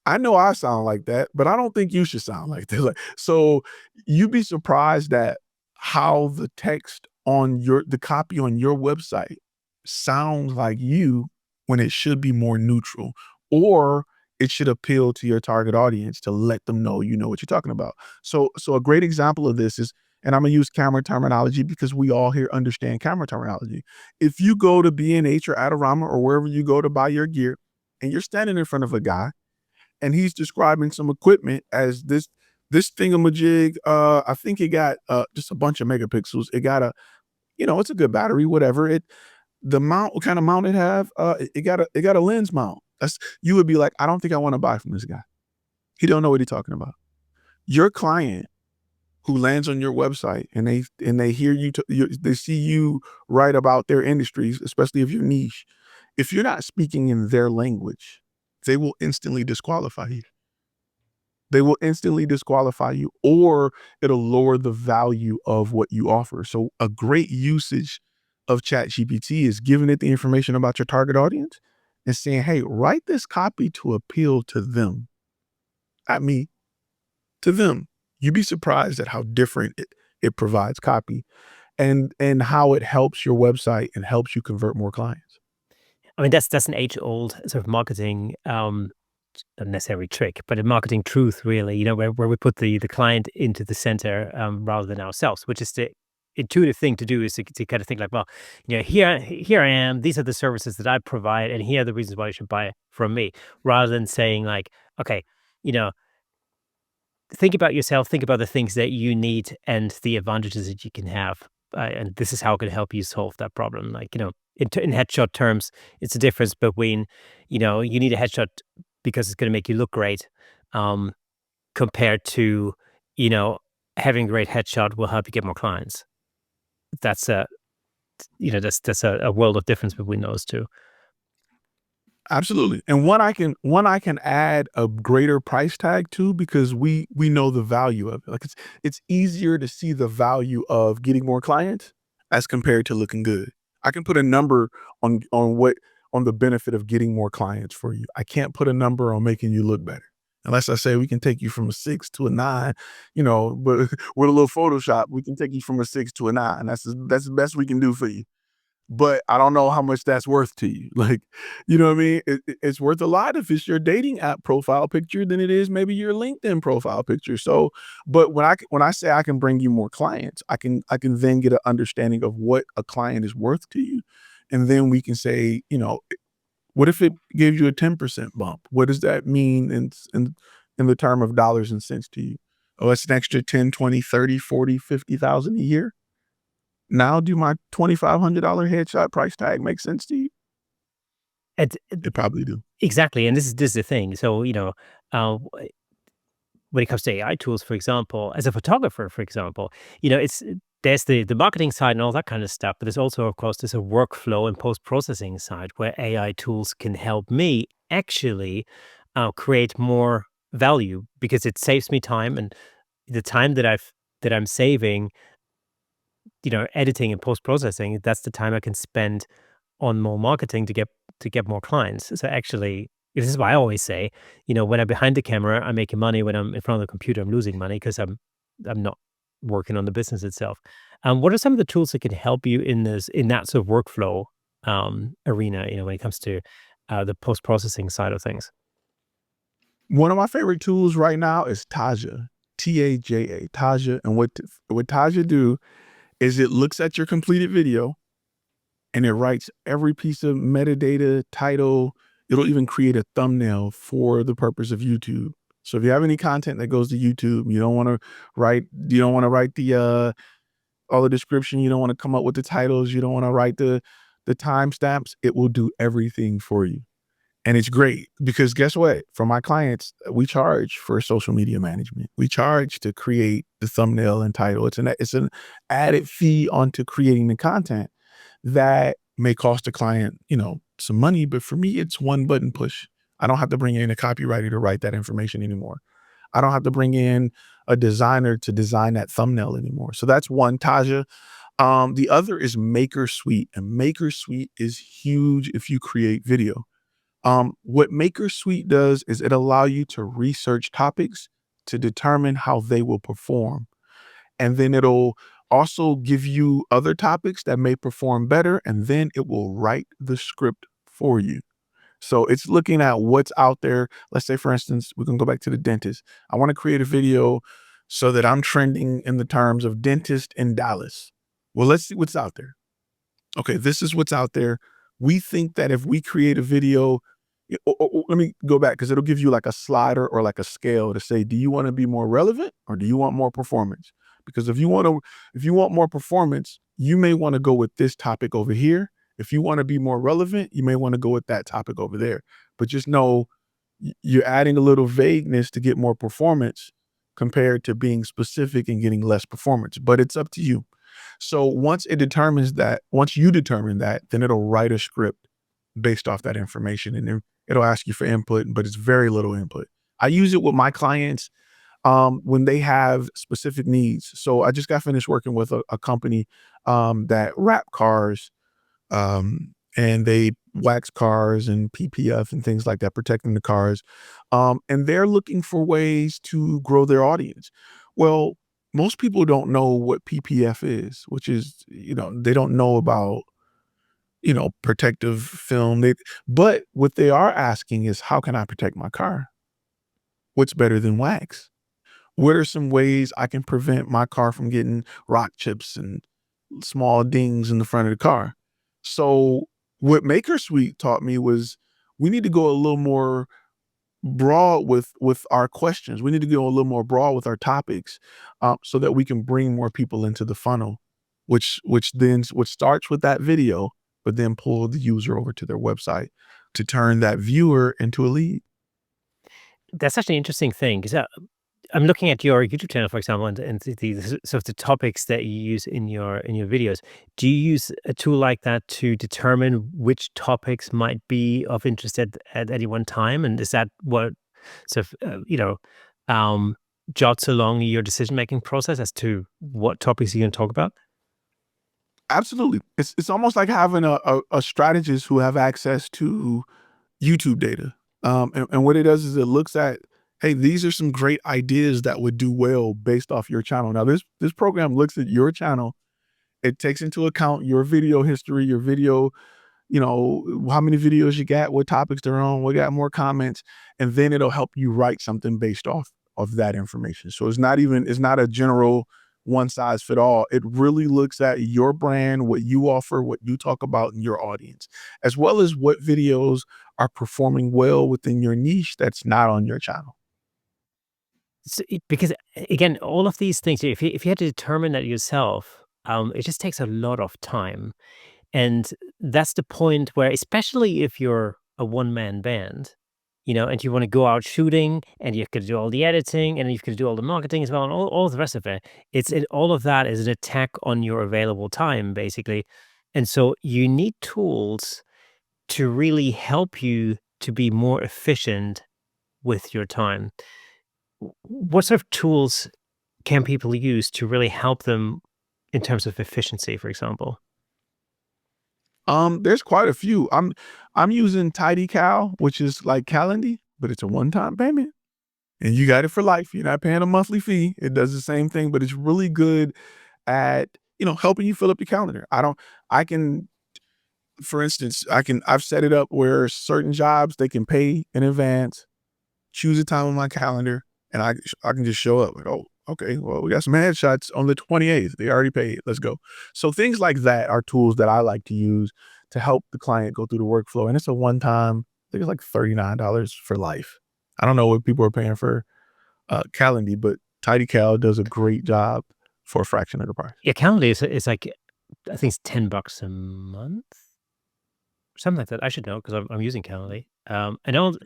I know I sound like that, but I don't think you should sound like that. Like, so you'd be surprised at how the text on the copy on your website sounds like you, when it should be more neutral, or it should appeal to your target audience to let them know you know what you're talking about. So a great example of this is, and I'm gonna use camera terminology because we all here understand camera terminology. If you go to B&H or Adorama or wherever you go to buy your gear, and you're standing in front of a guy and he's describing some equipment as this thingamajig. I think it got just a bunch of megapixels. It got it's a good battery, whatever. The mount, what kind of mount it have? It got a lens mount. You would be like, I don't think I want to buy from this guy. He don't know what he's talking about. Your client who lands on your website and they hear they see you write about their industries, especially if you're niche. If you're not speaking in their language, they will instantly disqualify you. They will instantly disqualify you, or it'll lower the value of what you offer. So a great usage of ChatGPT is giving it the information about your target audience and saying, hey, write this copy to appeal to them, not me, to them. You'd be surprised at how different it provides copy, and how it helps your website and helps you convert more clients. I mean, that's an age-old sort of marketing, not necessarily trick, but a marketing truth, really. Where we put the client into the center, rather than ourselves, which is the intuitive thing to do, is to kind of think like, well, here I am. These are the services that I provide, and here are the reasons why you should buy from me, rather than saying like, okay, you know, think about yourself, think about the things that you need and the advantages that you can have. And this is how it can help you solve that problem. Like, in headshot terms, it's a difference between, you need a headshot because it's going to make you look great, um, compared to, you know, having a great headshot will help you get more clients. That's a, that's a world of difference between those two. Absolutely. And one I can add a greater price tag to, because we know the value of it. Like, it's easier to see the value of getting more clients as compared to looking good. I can put a number on the benefit of getting more clients for you. I can't put a number on making you look better. Unless I say we can take you from a 6 to a 9, but with a little Photoshop, we can take you from a 6 to a 9. That's the best we can do for you, but I don't know how much that's worth to you. Like, you know what I mean? It's worth a lot if it's your dating app profile picture than it is maybe your LinkedIn profile picture. So, but when I say I can bring you more clients, I can then get an understanding of what a client is worth to you, and then we can say, what if it gives you a 10% bump? What does that mean in the term of dollars and cents to you? Oh, it's an extra 10, 20, 30, 40, 50,000 a year. Now, do my $2,500 headshot price tag make sense to you? And It probably do. exactly, and this is the thing. So, uh, when it comes to AI tools, for example, as a photographer, for example, it's there's the marketing side and all that kind of stuff, but there's also, of course, there's a workflow and post processing side where AI tools can help me actually, create more value, because it saves me time, and the time that I'm saving, editing and post processing, that's the time I can spend on more marketing to get more clients. So actually, this is why I always say, when I'm behind the camera, I'm making money. When I'm in front of the computer, I'm losing money because I'm not working on the business itself. What are some of the tools that can help you in that sort of workflow, arena? When it comes to the post processing side of things. One of my favorite tools right now is Taja, Taja, Taja. And what Taja do is it looks at your completed video and it writes every piece of metadata, title. It'll even create a thumbnail for the purpose of YouTube. So if you have any content that goes to YouTube, you don't want to write the all the description, you don't want to come up with the titles, you don't want to write the timestamps, it will do everything for you. And it's great because guess what? For my clients, we charge for social media management. We charge to create the thumbnail and title. It's an added fee onto creating the content that may cost the client, some money, but for me, it's one button push. I don't have to bring in a copywriter to write that information anymore. I don't have to bring in a designer to design that thumbnail anymore. So that's one, Taja. The other is Maker Suite, and Maker Suite is huge if you create video. What Maker Suite does is it allow you to research topics to determine how they will perform. And then it'll also give you other topics that may perform better, and then it will write the script for you. So it's looking at what's out there. Let's say, for instance, we can go back to the dentist. I want to create a video so that I'm trending in the terms of dentist in Dallas. Well, let's see what's out there. Okay, this is what's out there. We think that if we create a video, let me go back because it'll give you like a slider or like a scale to say, do you want to be more relevant or do you want more performance? Because if you want more performance, you may want to go with this topic over here. If you want to be more relevant, you may want to go with that topic over there. But just know you're adding a little vagueness to get more performance compared to being specific and getting less performance. But it's up to you. So once you determine that, then it'll write a script based off that information, and then it'll ask you for input, but it's very little input. I use it with my clients when they have specific needs. So I just got finished working with a company that wrap cars, and they wax cars and PPF and things like that, protecting the cars. And they're looking for ways to grow their audience. Well, most people don't know what PPF is, which is, they don't know about, protective film. But what they are asking is, how can I protect my car? What's better than wax? What are some ways I can prevent my car from getting rock chips and small dings in the front of the car? So what MakerSuite taught me was we need to go a little more broad with our questions. We need to go a little more broad with our topics, so that we can bring more people into the funnel, which starts with that video, but then pull the user over to their website to turn that viewer into a lead. That's actually an interesting thing because I'm looking at your YouTube channel, for example, and sort of the topics that you use in your videos. Do you use a tool like that to determine which topics might be of interest at any one time? And is that what sort of um, jots along your decision making process as to what topics you're going to talk about? Absolutely. It's almost like having a strategist who have access to YouTube data. And what it does is it looks at, hey, these are some great ideas that would do well based off your channel. Now, this program looks at your channel. It takes into account your video history, your video, how many videos you got, what topics they're on, what got more comments, and then it'll help you write something based off of that information. So it's not a general one size fit all. It really looks at your brand, what you offer, what you talk about in your audience, as well as what videos are performing well within your niche that's not on your channel. Because again, all of these things, if you had to determine that yourself, it just takes a lot of time. And that's the point where, especially if you're a one-man band, and you want to go out shooting and you've got to do all the editing and you've got to do all the marketing as well and all the rest of it. All of that is an attack on your available time, basically. And so you need tools to really help you to be more efficient with your time. What sort of tools can people use to really help them in terms of efficiency, for example? There's quite a few. I'm using TidyCal, which is like Calendly, but it's a one-time payment. And you got it for life. You're not paying a monthly fee. It does the same thing, but it's really good at, helping you fill up your calendar. I can, for instance, I've set it up where certain jobs they can pay in advance. choose a time on my calendar, and I can just show up. Like, oh, okay, well, we got some headshots on the 28th. They already paid. Let's go. So things like that are tools that I like to use to help the client go through the workflow. And it's a one time, I think it's like $39 for life. I don't know what people are paying for Calendly, but TidyCal does a great job for a fraction of the price. Yeah, Calendly is like, I think it's $10 a month, something like that. I should know because I'm using Calendly. I don't.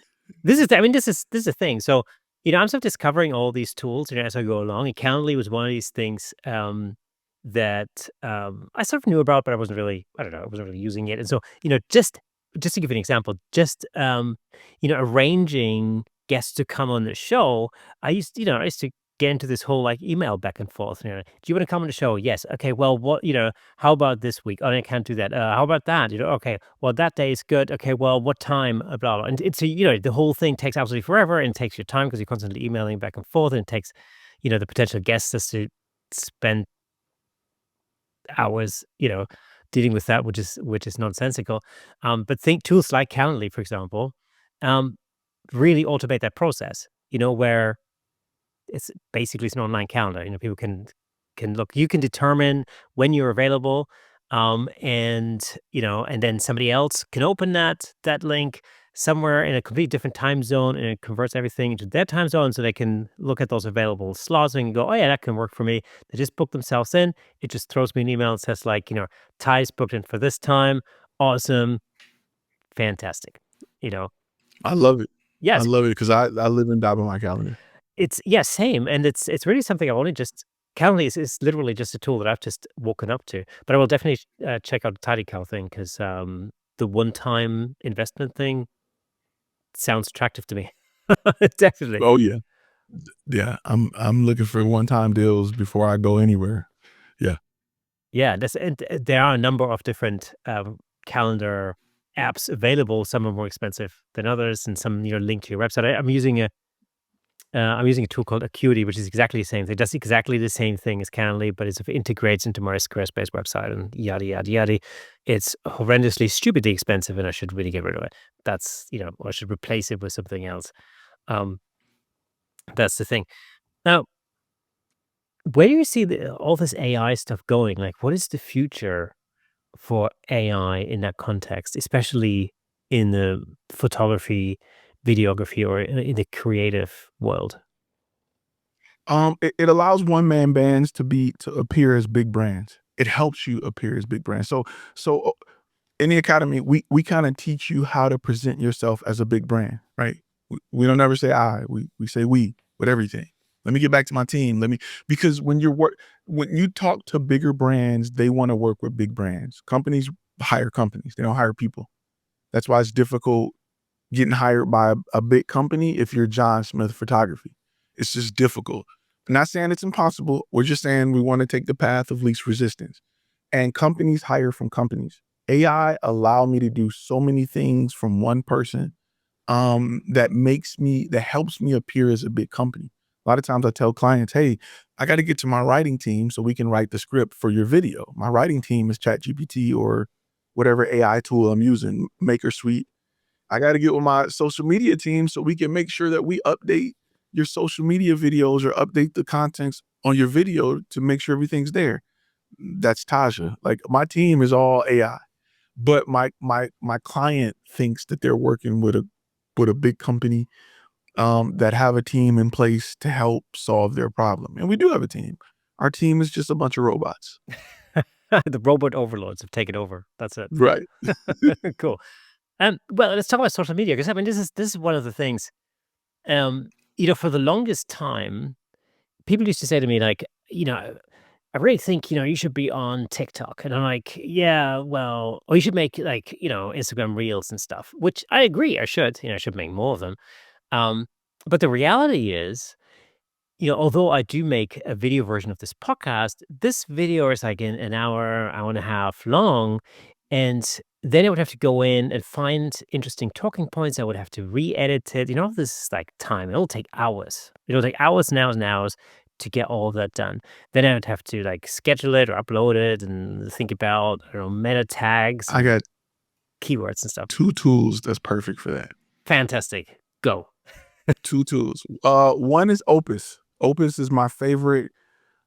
This is I mean this is the thing. So I'm sort of discovering all these tools as I go along. And Calendly was one of these things that I sort of knew about, but I wasn't really I don't know I wasn't really using it. And so just to give you an example, just arranging guests to come on the show. I used to get into this whole like email back and forth. Do you want to come on the show? Yes. Okay. Well, how about this week? Oh, I can't do that. How about that? Okay. Well, that day is good. Okay. Well, what time? Blah, blah. And it's, the whole thing takes absolutely forever and takes your time because you're constantly emailing back and forth, and it takes, the potential guests just to spend hours, dealing with that, which is nonsensical. But think tools like Calendly, for example, um, really automate that process, where it's an online calendar. People can look. You can determine when you're available, and then somebody else can open that link somewhere in a completely different time zone, and it converts everything into their time zone, so they can look at those available slots and go, oh yeah, that can work for me. They just book themselves in. It just throws me an email and says like, Ty's booked in for this time. Awesome, fantastic. You know, I love it. I yes, love it because I live and die by my calendar. it's yeah, same, and it's really something I've only just Calendly is literally just a tool that I've just woken up to, but I will definitely check out the TidyCal thing because the one-time investment thing sounds attractive to me. Definitely. Oh yeah, yeah. I'm looking for one time deals before I go anywhere. Yeah. Yeah, there are a number of different calendar apps available. Some are more expensive than others, and some linked to your website. I'm using a tool called Acuity, which is exactly the same thing. It does exactly the same thing as Calendly, but it integrates into my Squarespace website and yada, yada, yada. It's horrendously, stupidly expensive, and I should really get rid of it. Or I should replace it with something else. Um, that's the thing. Now, where do you see all this AI stuff going? Like, what is the future for AI in that context, especially in the photography, videography, or in the creative world? It allows one man bands to appear as big brands. It helps you appear as big brands. So in the academy, we kind of teach you how to present yourself as a big brand, right? We don't ever say I. We say we with everything. Let me get back to my team. Because when you talk to bigger brands, they want to work with big brands. Companies hire companies. They don't hire people. That's why it's difficult getting hired by a big company if you're John Smith Photography. It's just difficult. I'm not saying it's impossible. We're just saying we want to take the path of least resistance. And companies hire from companies. AI allow me to do so many things from one person that helps me appear as a big company. A lot of times I tell clients, hey, I got to get to my writing team so we can write the script for your video. My writing team is ChatGPT or whatever AI tool I'm using, Maker Suite. I got to get with my social media team so we can make sure that we update your social media videos or update the contents on your video to make sure everything's there. That's Taja. Like my team is all AI, but my client thinks that they're working with a big company that have a team in place to help solve their problem, and we do have a team. Our team is just a bunch of robots, The robot overlords have taken over. That's it. right? Cool. Well, let's talk about social media because I mean, this is one of the things. For the longest time, people used to say to me like, I really think you should be on TikTok, and I'm like, yeah, well, or you should make like Instagram Reels and stuff, which I agree, I should. I should make more of them. Um, but the reality is, although I do make a video version of this podcast, this video is like in an hour and a half long. And then I would have to go in and find interesting talking points. I would have to re-edit it. This is like time. It'll take hours. It'll take hours and hours and hours to get all of that done. Then I would have to like schedule it or upload it and think about, I don't know, meta tags I and got keywords and stuff. 2 tools that's perfect for that. Fantastic. Go. Two tools. One is Opus. Opus is my favorite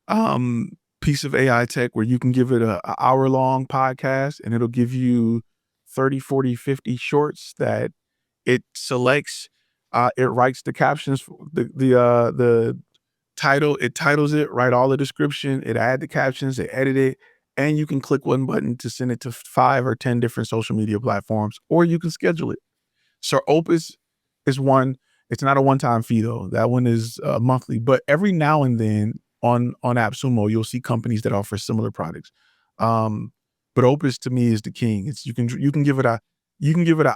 um piece of AI tech where you can give it a hour long podcast and it'll give you 30, 40, 50 shorts that it selects. It writes the captions, the title. It titles it, write all the description. It add the captions. It edit it, and you can click one button to send it to 5 or 10 different social media platforms, or you can schedule it. So Opus is one. It's not a one-time fee though. That one is monthly. But every now and then on AppSumo, you'll see companies that offer similar products. Um, but Opus to me is the king. It's you can give it a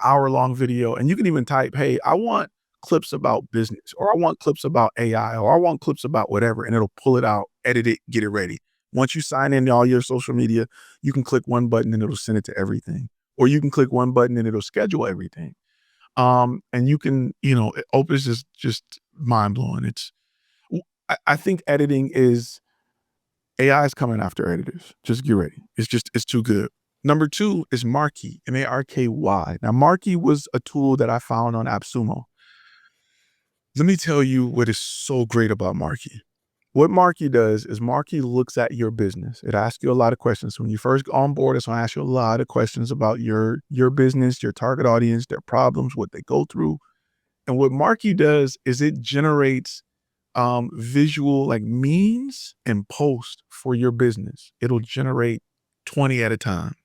hour-long video, and you can even type, "Hey, I want clips about business, or I want clips about AI, or I want clips about whatever," and it'll pull it out, edit it, get it ready. Once you sign in all your social media, you can click one button and it'll send it to everything, or you can click one button and it'll schedule everything. And you can, Opus is just mind blowing. I think editing is AI is coming after editors. Just get ready. It's too good. Number two is Marky, Marky. Now, Marky was a tool that I found on AppSumo. Let me tell you what is so great about Marky. What Marky does is Marky looks at your business. It asks you a lot of questions. When you first go on board, it's going to ask you a lot of questions about your business, your target audience, their problems, what they go through. And what Marky does is it generates visual like memes and posts for your business. It'll generate 20 at a time.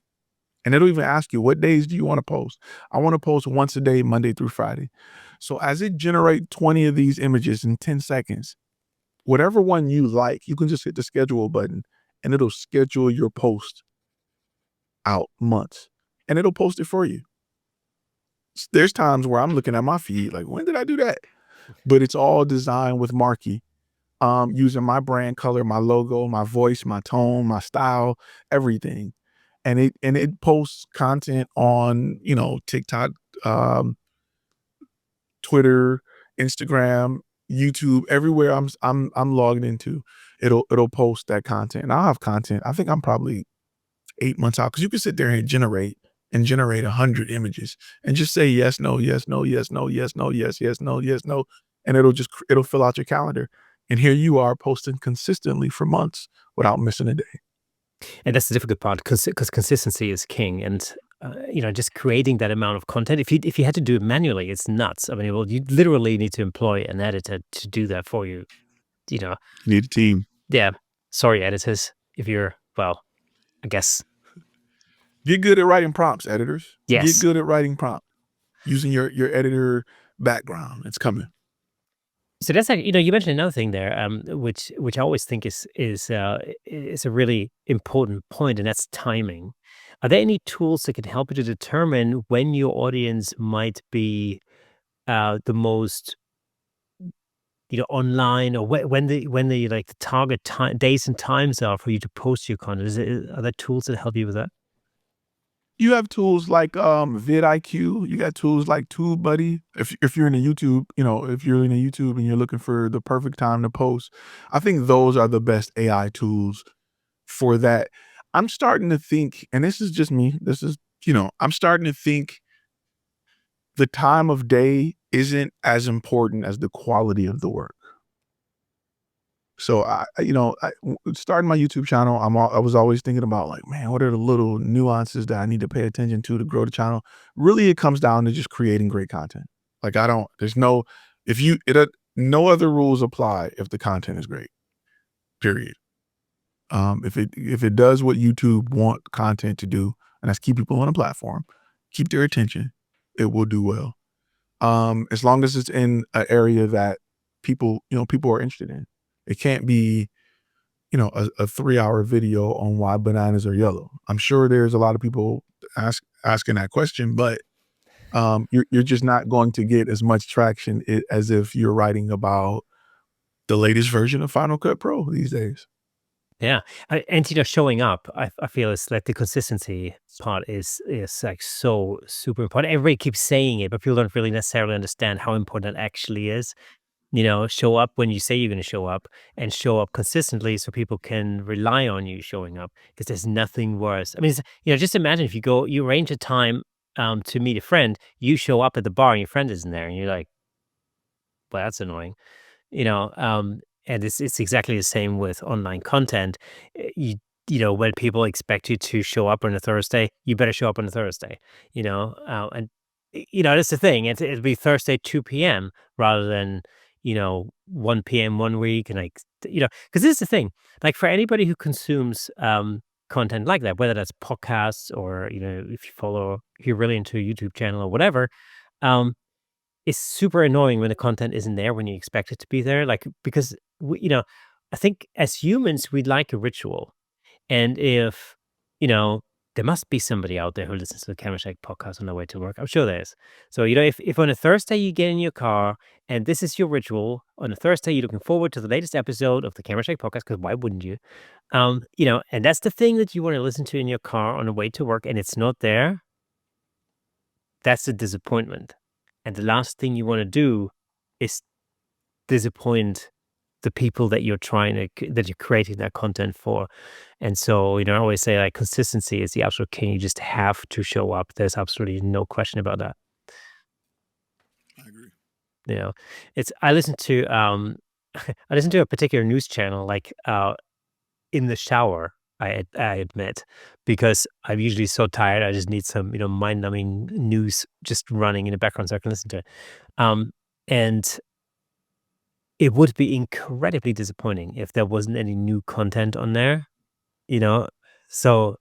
And it'll even ask you, what days do you want to post? I want to post once a day, Monday through Friday. So as it generates 20 of these images in 10 seconds, whatever one you like, you can just hit the schedule button and it'll schedule your post out months and it'll post it for you. There's times where I'm looking at my feed like, when did I do that? But it's all designed with Marky, using my brand color, my logo, my voice, my tone, my style, everything. And it posts content on, TikTok, um, Twitter, Instagram, YouTube, everywhere I'm logged into, it'll post that content. And I'll have content. I think I'm probably 8 months out because you can sit there and generate 100 images and just say yes, no, yes, no, yes, no, yes, no, yes, yes, no, yes, no, and it'll fill out your calendar. And here you are posting consistently for months without missing a day. And that's the difficult part because consistency is king. And just creating that amount of content. If you had to do it manually, it's nuts. I mean, well, you literally need to employ an editor to do that for you. You know, You need a team. yeah. Sorry, editors. If you're well, I guess Get good at writing prompts, editors. Get yes. good at writing prompts using your editor background. It's coming. So that's like, you mentioned another thing there, which I always think is a really important point, and that's timing. Are there any tools that can help you to determine when your audience might be the most, online, or when the like the target time days and times are for you to post your content? Are there tools that help you with that? You have tools like vidIQ. You got tools like TubeBuddy. If you're in a YouTube, if you're in a YouTube and you're looking for the perfect time to post, I think those are the best AI tools for that. I'm starting to think, and this is just me. I'm starting to think the time of day isn't as important as the quality of the work. So starting my YouTube channel, I was always thinking about like, man, what are the little nuances that I need to pay attention to grow the channel? Really, it comes down to just creating great content. Like I don't, there's no, if you, it, no other rules apply if the content is great. Period. If it does what YouTube want content to do, and that's keep people on a platform, keep their attention, it will do well. As long as it's in an area that people are interested in. It can't be, a 3-hour video on why bananas are yellow. I'm sure there's a lot of people asking that question, but you're just not going to get as much traction as if you're writing about the latest version of Final Cut Pro these days. Yeah, and showing up, I feel it's like the consistency part is like so super important. Everybody keeps saying it, but people don't really necessarily understand how important it actually is. Show up when you say you're going to show up, and show up consistently so people can rely on you showing up. Because there's nothing worse. I mean, just imagine if you arrange a time to meet a friend, you show up at the bar and your friend isn't there, and you're like, well, that's annoying. And it's exactly the same with online content. When people expect you to show up on a Thursday, you better show up on a Thursday. And that's the thing. It'll be Thursday 2 p.m. rather than 1 p.m. one week, and because this is the thing. Like for anybody who consumes content like that, whether that's podcasts or if you're really into a YouTube channel or whatever. um, it's super annoying when the content isn't there when you expect it to be there, like, because I think as humans, we like a ritual. And if, you know, there must be somebody out there who listens to the Camera Shake podcast on their way to work. I'm sure there is. So, if on a Thursday you get in your car and this is your ritual, on a Thursday you're looking forward to the latest episode of the Camera Shake podcast, because why wouldn't you? And that's the thing that you want to listen to in your car on the way to work and it's not there, that's a disappointment. And the last thing you want to do is disappoint the people that you're that you're creating that content for. And so, I always say, like, consistency is the absolute king. You just have to show up. There's absolutely no question about that. I agree. I listen to I listen to a particular news channel, like, in the shower. I admit, because I'm usually so tired, I just need some mind-numbing news just running in the background so I can listen to it. And it would be incredibly disappointing if there wasn't any new content on there, you know? So,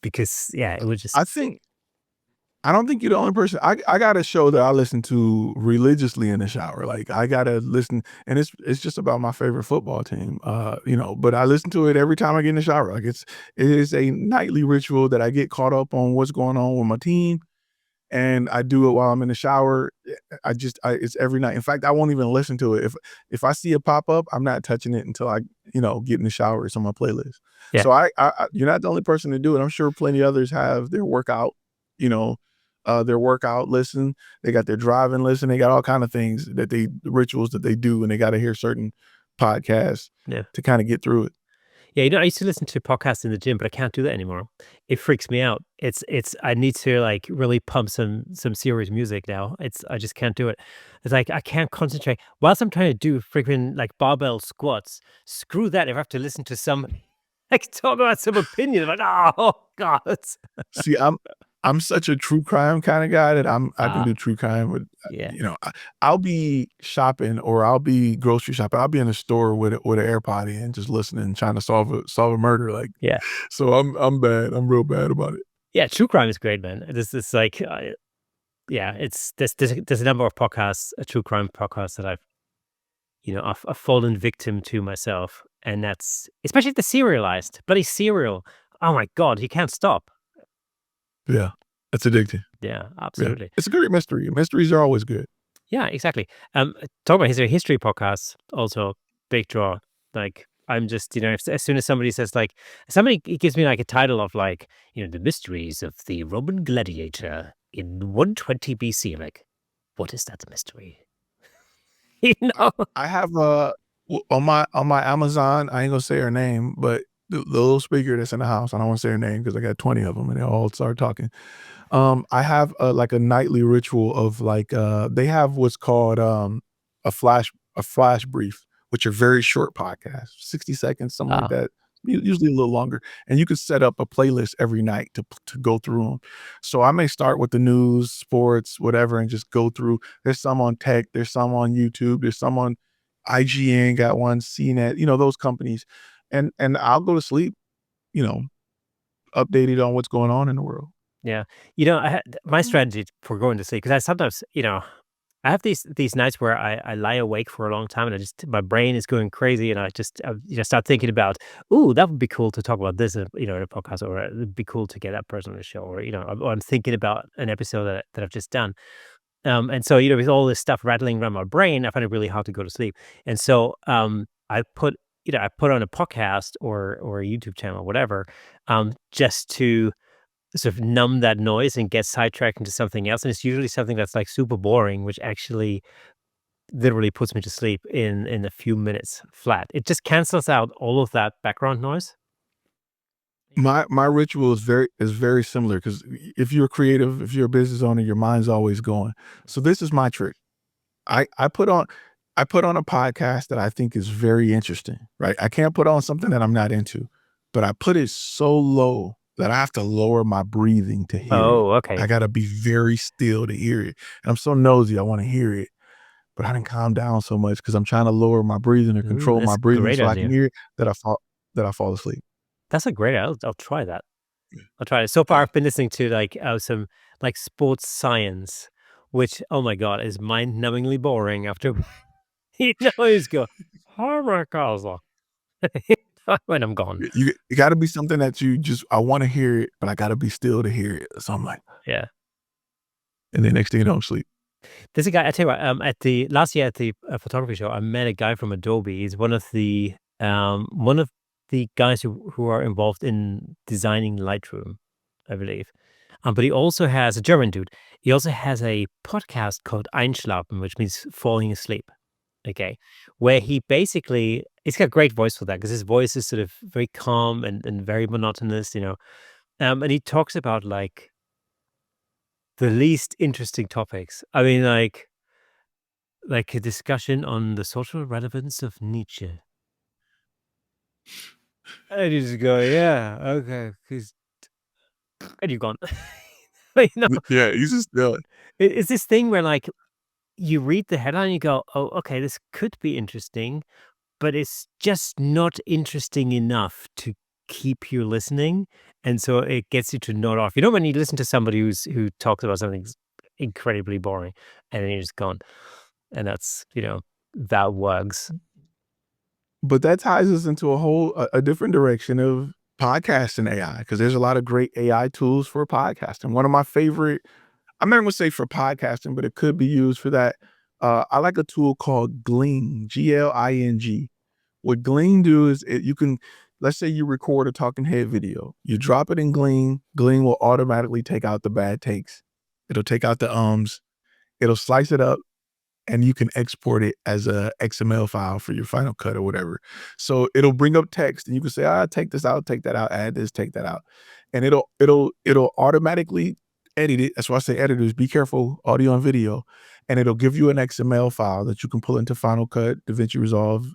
because, yeah, it would just. I think I don't think you're the only person. I got a show that I listen to religiously in the shower. Like I gotta listen, and it's just about my favorite football team. But I listen to it every time I get in the shower. Like it is a nightly ritual that I get caught up on what's going on with my team, and I do it while I'm in the shower. It's every night. In fact, I won't even listen to it. If I see a pop up, I'm not touching it until I get in the shower. It's on my playlist. Yeah. So you're not the only person to do it. I'm sure plenty others have their workout, you know, their workout listen. They got their driving listen. They got all kind of things rituals that they do, and they got to hear certain podcasts Yeah. to kind of get through it. Yeah, I used to listen to podcasts in the gym, but I can't do that anymore. It freaks me out. I need to, like, really pump some serious music now. I just can't do it. It's like I can't concentrate whilst I'm trying to do freaking, like, barbell squats. Screw that if I have to listen to some like talk about some opinion. I'm like, oh God. See, I'm such a true crime kind of guy that I can Ah, do true crime with, yeah. I'll be shopping or I'll be grocery shopping. I'll be in a store with an AirPod in, just listening, trying to solve a murder. Like, Yeah. so I'm bad. I'm real bad about it. Yeah, true crime is great, man. This is like, yeah, it's there's a number of podcasts, true crime podcasts that I've fallen victim to myself, and that's especially the serialized bloody serial. Oh my God, you can't stop. Yeah, that's addicting. Yeah, Yeah, absolutely. it's a great mystery. Mysteries are always good. Yeah, exactly. Talk about history podcasts, also big draw. Like, I'm just, as soon as somebody says, like, somebody gives me like a title of, like, the mysteries of the Roman gladiator in 120 BC. I'm like, what is that mystery? you I know? I have on my Amazon. I ain't gonna say her name, but the little speaker that's in the house. I don't want to say her name because I got 20 of them, and they all start talking. I have like a nightly ritual of like they have what's called a flash brief, which are very short podcasts, 60 seconds, something like Oh, that. Usually a little longer, and you can set up a playlist every night to go through them. So I may start with the news, sports, whatever, and just go through. There's some on tech, there's some on YouTube, there's some on IGN, got one, CNET, those companies, and I'll go to sleep, you know, updated on what's going on in the world. yeah. My strategy for going to sleep, because I sometimes, I have these nights where I lie awake for a long time and my brain is going crazy and I start thinking about, ooh, that would be cool to talk about this, in a podcast, or it'd be cool to get that person on the show, or I'm thinking about an episode that I've just done. And so, with all this stuff rattling around my brain, I find it really hard to go to sleep. And so, I put on a podcast or a YouTube channel, whatever, just to sort of numb that noise and get sidetracked into something else. And it's usually something that's, like, super boring, which actually literally puts me to sleep in a few minutes flat. It just cancels out all of that background noise. My ritual is very similar because if you're creative, if you're a business owner, your mind's always going. So this is my trick. I put on a podcast that I think is very interesting, right? I can't put on something that I'm not into, but I put it so low that I have to lower my breathing to hear it. Oh, I okay. gotta be very still to hear it. And I'm so nosy, I wanna hear it, but I didn't calm down so much because I'm trying to lower my breathing or Ooh, control my that's a breathing great so I can idea. hear it that I fall asleep. That's a great I'll try that. I'll try it. So far, Yeah. I've been listening to like some like sports science, which oh my god is mind-numbingly boring. After you know, he's go, oh my god, when I'm gone. It gotta be something that you just I wanna hear it, but I gotta be still to hear it. So I'm like, Yeah, and then next thing you don't sleep. there's a guy. I tell you what. At the last year at the photography show, I met a guy from Adobe. He's one of the guys who are involved in designing Lightroom, I believe. But he also has a German dude. He also has a podcast called Einschlafen, which means falling asleep. Okay, where he basically he's got a great voice for that because his voice is sort of very calm and very monotonous, you know. And he talks about like the least interesting topics. I mean, like a discussion on the social relevance of Nietzsche. And you just go, yeah, okay, 'cause and you're gone. You know, Yeah, you just it's this thing where like you read the headline, you go, oh, okay, this could be interesting, but it's just not interesting enough to keep you listening, and so it gets you to nod off. You know, when you listen to somebody who talks about something incredibly boring, and then you're just gone, and that's that works. but that ties us into a different direction of podcasting AI because there's a lot of great AI tools for podcasting. One of my favorite, I'm not gonna say for podcasting, but it could be used for that. I like a tool called Gling, Gling. What Gling do is you can, let's say you record a talking head video, you drop it in Gling. Gling will automatically take out the bad takes. It'll take out the it'll slice it up and you can export it as a XML file for your Final Cut or whatever. So it'll bring up text and you can say, "Ah, take this out, take that out, add this, take that out." And it'll automatically edit it. That's why I say editors, be careful, audio and video. And it'll give you an XML file that you can pull into Final Cut, DaVinci Resolve,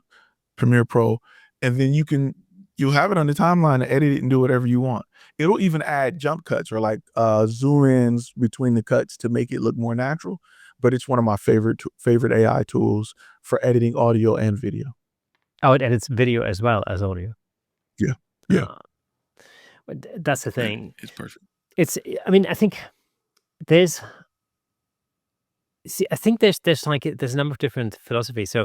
Premiere Pro, and then you'll have it on the timeline to edit it and do whatever you want. It'll even add jump cuts or like zoom ins between the cuts to make it look more natural. But it's one of my favorite AI tools for editing audio and video. Oh, it edits video as well as audio. Yeah, yeah, Uh, but that's the yeah, thing. it's perfect. It's I mean, I think there's I think there's like there's a number of different philosophies. So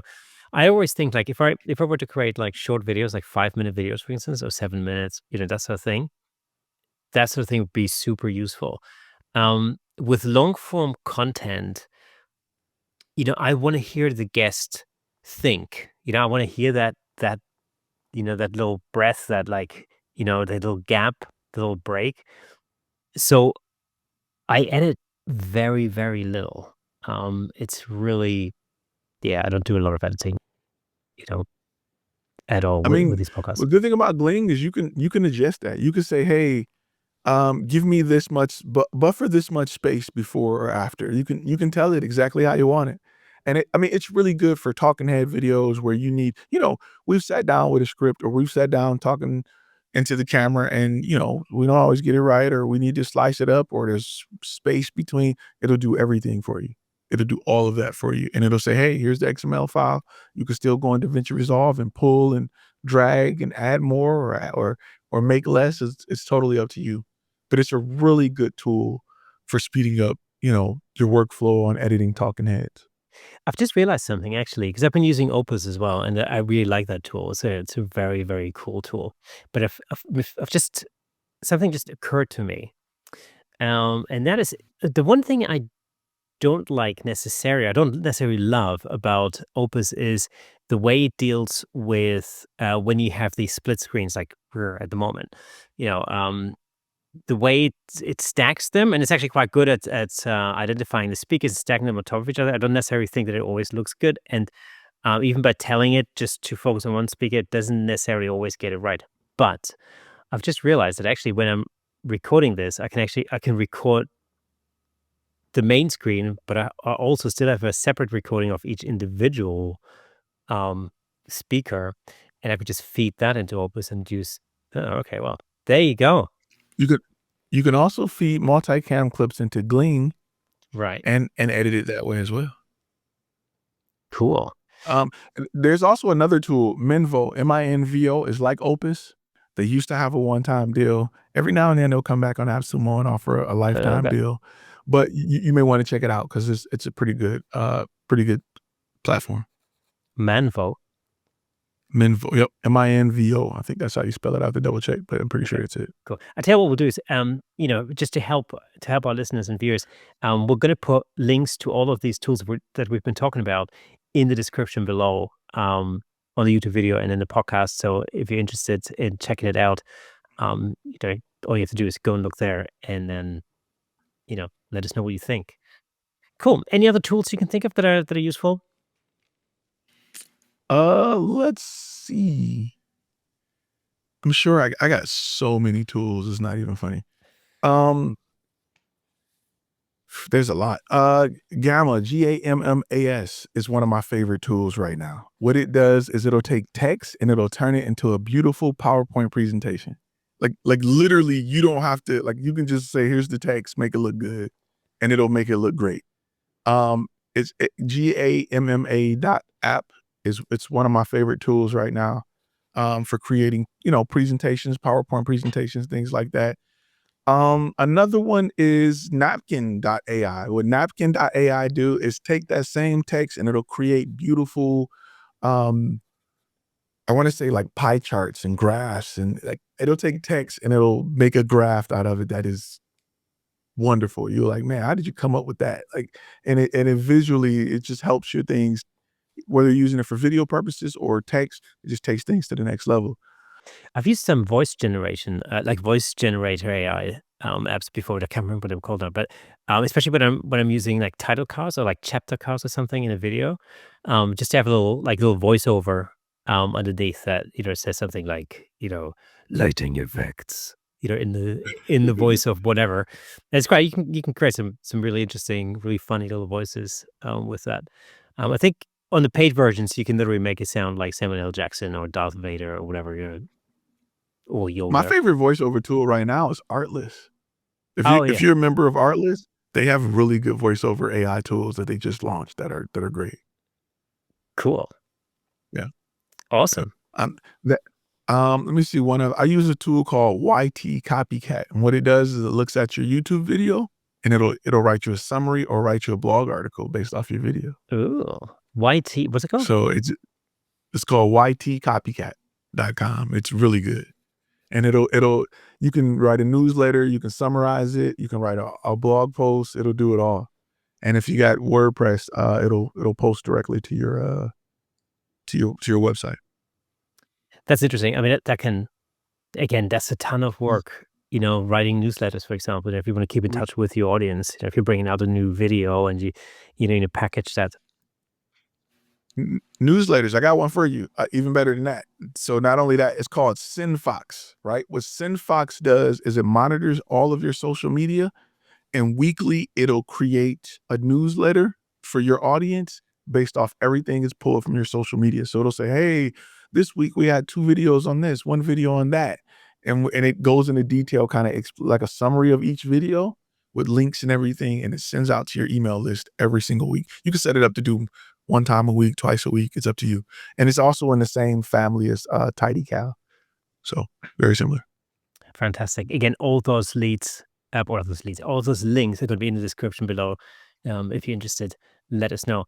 I always think like if I were to create like short videos, like 5-minute videos, for instance, or 7 minutes, that sort of thing would be super useful. With long form content, I want to hear the guest think. I want to hear that little breath, that like, that little gap, the little break. So I edit very, very little. It's really, yeah, I don't do a lot of editing, you know, at all I with mean, these podcasts. the good thing about Gling is you can adjust that. You can say, "Hey, give me this much buffer this much space before or after." You can tell it exactly how you want it. And I mean, it's really good for talking head videos where you need, we've sat down with a script or we've sat down talking into the camera and, we don't always get it right or we need to slice it up or there's space between. It'll do everything for you. It'll do all of that for you. And it'll say, "Hey, here's the XML file." You can still go into DaVinci Resolve and pull and drag and add more or make less. It's totally up to you, but it's a really good tool for speeding up, your workflow on editing talking heads. I've just realized something actually, because I've been using Opus as well, and I really like that tool. It's a very, very cool tool. But I've just something just occurred to me, and that is the one thing I don't necessarily love about Opus is the way it deals with when you have these split screens like we're at the moment. You know, the way it stacks them, and it's actually quite good at identifying the speakers and stacking them on top of each other. I don't necessarily think that it always looks good, and even by telling it just to focus on one speaker, it doesn't necessarily always get it right. But I've just realized that actually when I'm recording this, I can record the main screen, but I also still have a separate recording of each individual speaker, and I could just feed that into Opus and use. Oh, okay, well, there you go. You could you can also feed multicam clips into Glean Right. and edit it that way as well. Cool. There's also another tool, Minvo, M-I-N-V-O, is like Opus. They used to have a one-time deal. Every now and then they'll come back on AppSumo and offer a lifetime Okay. deal, but you may want to check it out because it's a pretty good platform. Manvo. Minvo, yep, M-I-N-V-O. I think that's how you spell it. I have to double check, but I'm pretty sure Okay. it's it. Cool. I tell you what we'll do is, just to help our listeners and viewers, we're going to put links to all of these tools that we've been talking about in the description below, on the YouTube video and in the podcast. So if you're interested in checking it out, all you have to do is go and look there, and then let us know what you think. Cool. Any other tools you can think of that are useful? Let's see. I'm sure I got so many tools. It's not even funny. There's a lot. Gamma, Gammas is one of my favorite tools right now. What it does is it'll take text and it'll turn it into a beautiful PowerPoint presentation. Like literally, you don't have to, like, you can just say, here's the text, make it look good, and it'll make it look great. It's GAMMA.app it's one of my favorite tools right now, for creating, presentations, PowerPoint presentations, things like that. Another one is napkin.ai. What napkin.ai do is take that same text and it'll create beautiful, um, I want to say like pie charts and graphs, and like it'll take text and it'll make a graph out of it that is wonderful. You're like, man, how did you come up with that? Like, and it visually, it just helps your things, whether you're using it for video purposes or text, it just takes things to the next level. I've used some voice generation, like voice generator AI apps before. I can't remember what they're called now, but especially when I'm using like title cards or like chapter cards or something in a video, just to have a little voiceover underneath that says something like lighting effects in the voice of whatever. And it's great. You can create some really interesting, really funny little voices with that. I think on the paid versions, you can literally make it sound like Samuel L. Jackson or Darth Vader or whatever or My Yoda. favorite voiceover tool right now is Artlist. Oh, If yeah. you're a member of Artlist, they have really good voiceover AI tools that they just launched that are great. Cool. Yeah. Yeah. Awesome. That let me see one of I use a tool called YT Copycat. And what it does is it looks at your YouTube video and it'll write you a summary or write you a blog article based off your video. Ooh. YT, what's it called? So it's called ytcopycat.com. It's really good. And it'll you can write a newsletter, you can summarize it, you can write a blog post, it'll do it all. And if you got WordPress, it'll post directly to your website. That's interesting. I mean, that can, again, that's a ton of work, writing newsletters, for example. If you want to keep in Which touch with your audience, if you're bringing out a new video and you package that. newsletters, I got one for you, even better than that. So not only that, it's called SendFox, right? What SendFox does is it monitors all of your social media, and weekly it'll create a newsletter for your audience based off everything it's pulled from your social media. So it'll say, hey, this week we had 2 videos on this, 1 video on that. And it goes into detail, kind of like a summary of each video with links and everything, and it sends out to your email list every single week. You can set it up to do 1 time a week, twice a week. It's up to you. And it's also in the same family as TidyCal. So very similar. Fantastic. Again, all those all those links are going to be in the description below. If you're interested, let us know.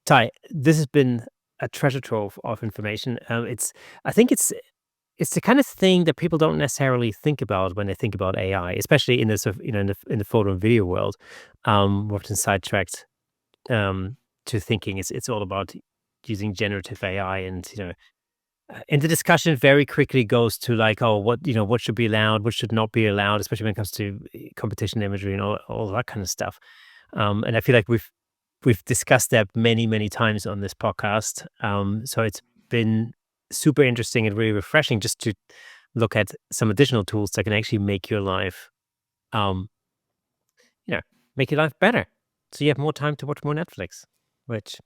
Ty, this has been a treasure trove of information. I think it's the kind of thing that people don't necessarily think about when they think about AI, especially in this, in the photo and video world. We're often sidetracked to thinking it's all about using generative AI, and the discussion very quickly goes to like, oh, what should be allowed, what should not be allowed, especially when it comes to competition imagery and all that kind of stuff. And I feel like we've discussed that many, many times on this podcast. So it's been super interesting and really refreshing just to look at some additional tools that can actually make your life, um, make your life better. So you have more time to watch more Netflix, which,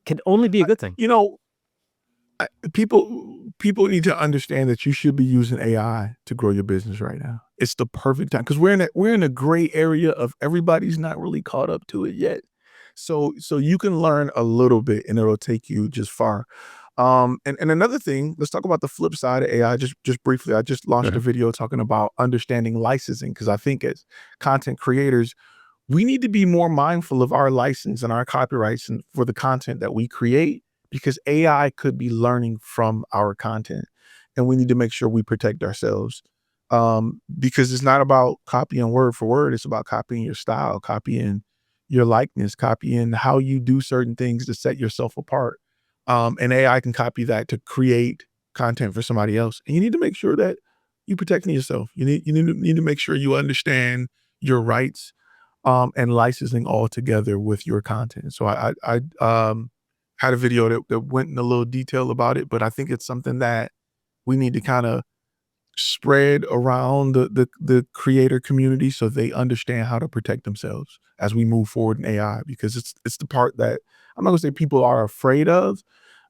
can only be a I, good thing. you know, people need to understand that you should be using AI to grow your business right now. It's the perfect time because we're in a gray area of everybody's not really caught up to it yet. So you can learn a little bit and it'll take you just far. And another thing, let's talk about the flip side of AI just briefly. I just launched a Mhm. video talking about understanding licensing because I think as content creators, we need to be more mindful of our license and our copyrights and for the content that we create because AI could be learning from our content. And we need to make sure we protect ourselves. Because it's not about copying word for word, it's about copying your style, copying your likeness, copying how you do certain things to set yourself apart. And AI can copy that to create content for somebody else. And you need to make sure that you protecting yourself. You need to make sure you understand your rights and licensing all together with your content. So I had a video that went in a little detail about it, but I think it's something that we need to kind of spread around the creator community so they understand how to protect themselves as we move forward in AI because it's the part that I'm not gonna say people are afraid of,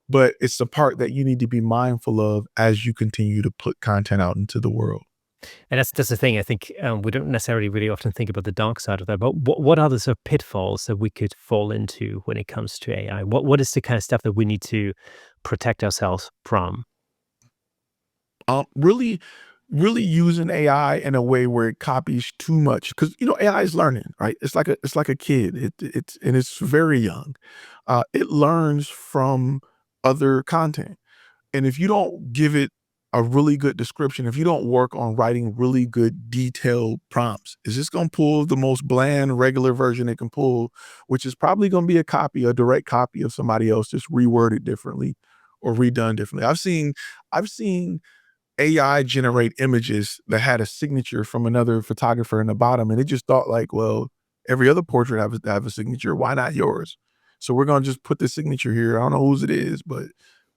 but it's the part that you need to be mindful of as you continue to put content out into the world. And that's the thing. I think we don't necessarily really often think about the dark side of that. But what are the sort of pitfalls that we could fall into when it comes to AI? What is the kind of stuff that we need to protect ourselves from? Really, really using AI in a way where it copies too much because AI is learning, right? It's like a kid. It's very young. It learns from other content, and if you don't give it a really good description, if you don't work on writing really good detailed prompts, it's just gonna pull the most bland, regular version it can pull, which is probably gonna be a direct copy of somebody else, just reworded differently or redone differently. I've seen AI generate images that had a signature from another photographer in the bottom, and it just thought like, well, every other portrait have a signature. Why not yours? So we're gonna just put the signature here. I don't know whose it is, but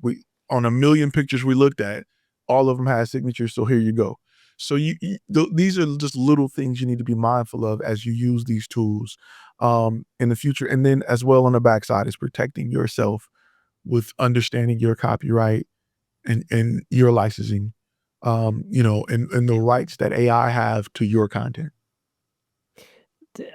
we on a million pictures we looked at, all of them had signatures. So here you go. So these are just little things you need to be mindful of as you use these tools in the future, and then as well on the backside is protecting yourself with understanding your copyright and your licensing, and the rights that AI have to your content. D-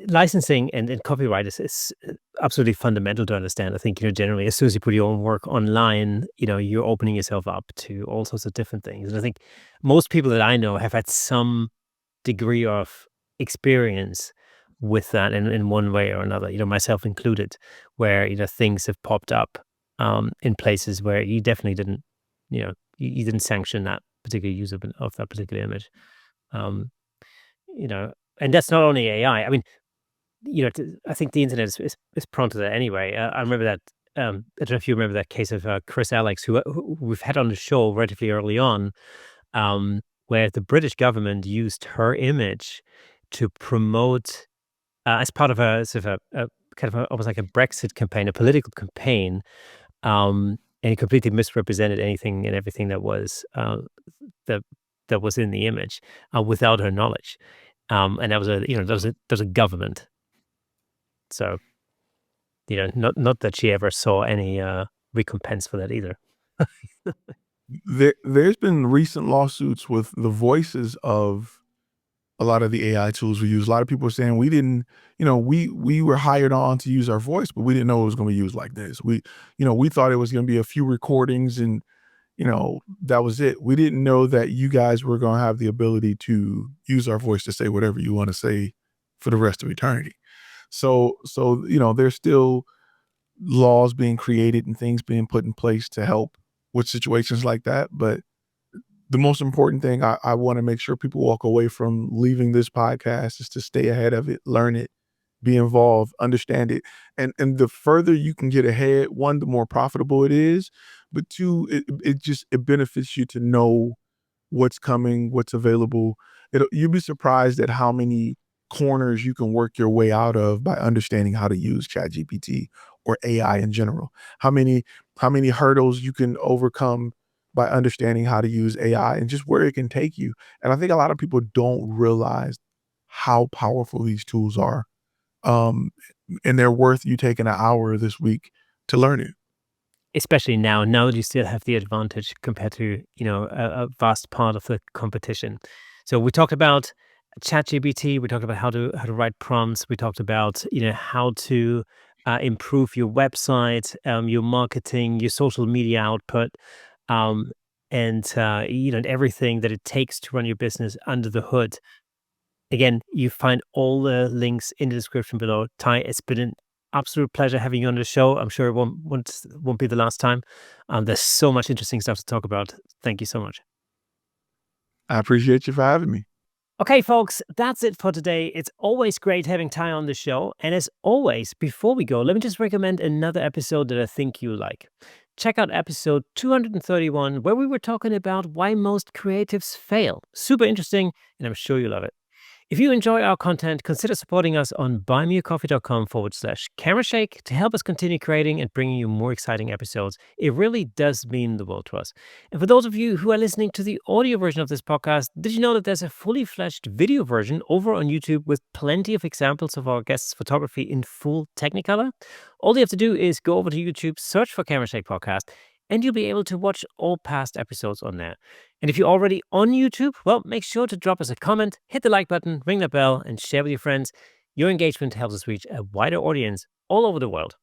Licensing and copyright is absolutely fundamental to understand. I think, generally, as soon as you put your own work online, you're opening yourself up to all sorts of different things. And I think most people that I know have had some degree of experience with that in one way or another, myself included, where, things have popped up in places where you definitely didn't, you didn't sanction that particular use of that particular image. Um, you know, and that's not only AI. I mean, I think the internet is prone to that anyway. I remember that. I don't know if you remember that case of Chris Alex, who we've had on the show relatively early on, where the British government used her image to promote, as part of a sort of a kind of almost like a Brexit campaign, a political campaign, and he completely misrepresented anything and everything that that was in the image without her knowledge, and that was a government. So not that she ever saw any recompense for that either. There's been recent lawsuits with the voices of a lot of the AI tools we use. A lot of people are saying we didn't, we were hired on to use our voice, but we didn't know it was going to be used like this. We thought it was going to be a few recordings and that was it. We didn't know that you guys were going to have the ability to use our voice to say whatever you want to say for the rest of eternity. So there's still laws being created and things being put in place to help with situations like that. But the most important thing I want to make sure people walk away from leaving this podcast is to stay ahead of it, learn it, be involved, understand it. And the further you can get ahead, one, the more profitable it is. But two, it benefits you to know what's coming, what's available. You'll be surprised at how many corners you can work your way out of by understanding how to use ChatGPT or AI in general. How many hurdles you can overcome by understanding how to use AI and just where it can take you. And I think a lot of people don't realize how powerful these tools are. Um, and they're worth you taking an hour this week to learn it. Especially now that you still have the advantage compared to, a vast part of the competition. So we talked about ChatGPT, we talked about how to write prompts, we talked about, how to improve your website, your marketing, your social media output, um, and everything that it takes to run your business under the hood. Again, you find all the links in the description below. Ty, it's been an absolute pleasure having you on the show. I'm sure it won't be the last time. There's so much interesting stuff to talk about. Thank you so much. I appreciate you for having me. Okay, folks, that's it for today. It's always great having Ty on the show. And as always, before we go, let me just recommend another episode that I think you'll like. Check out episode 231, where we were talking about why most creatives fail. Super interesting, and I'm sure you'll love it. If you enjoy our content, consider supporting us on buymeacoffee.com/camerashake to help us continue creating and bringing you more exciting episodes. It really does mean the world to us. And for those of you who are listening to the audio version of this podcast, did you know that there's a fully fledged video version over on YouTube with plenty of examples of our guests' photography in full Technicolor? All you have to do is go over to YouTube, search for Camerashake Podcast, and you'll be able to watch all past episodes on there. And if you're already on YouTube, well, make sure to drop us a comment, hit the like button, ring the bell, and share with your friends. Your engagement helps us reach a wider audience all over the world.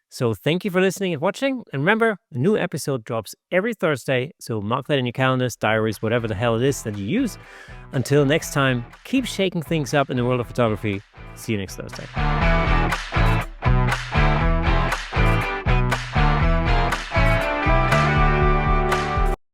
So thank you for listening and watching. And remember, a new episode drops every Thursday. So mark that in your calendars, diaries, whatever the hell it is that you use. Until next time, keep shaking things up in the world of photography. See you next Thursday.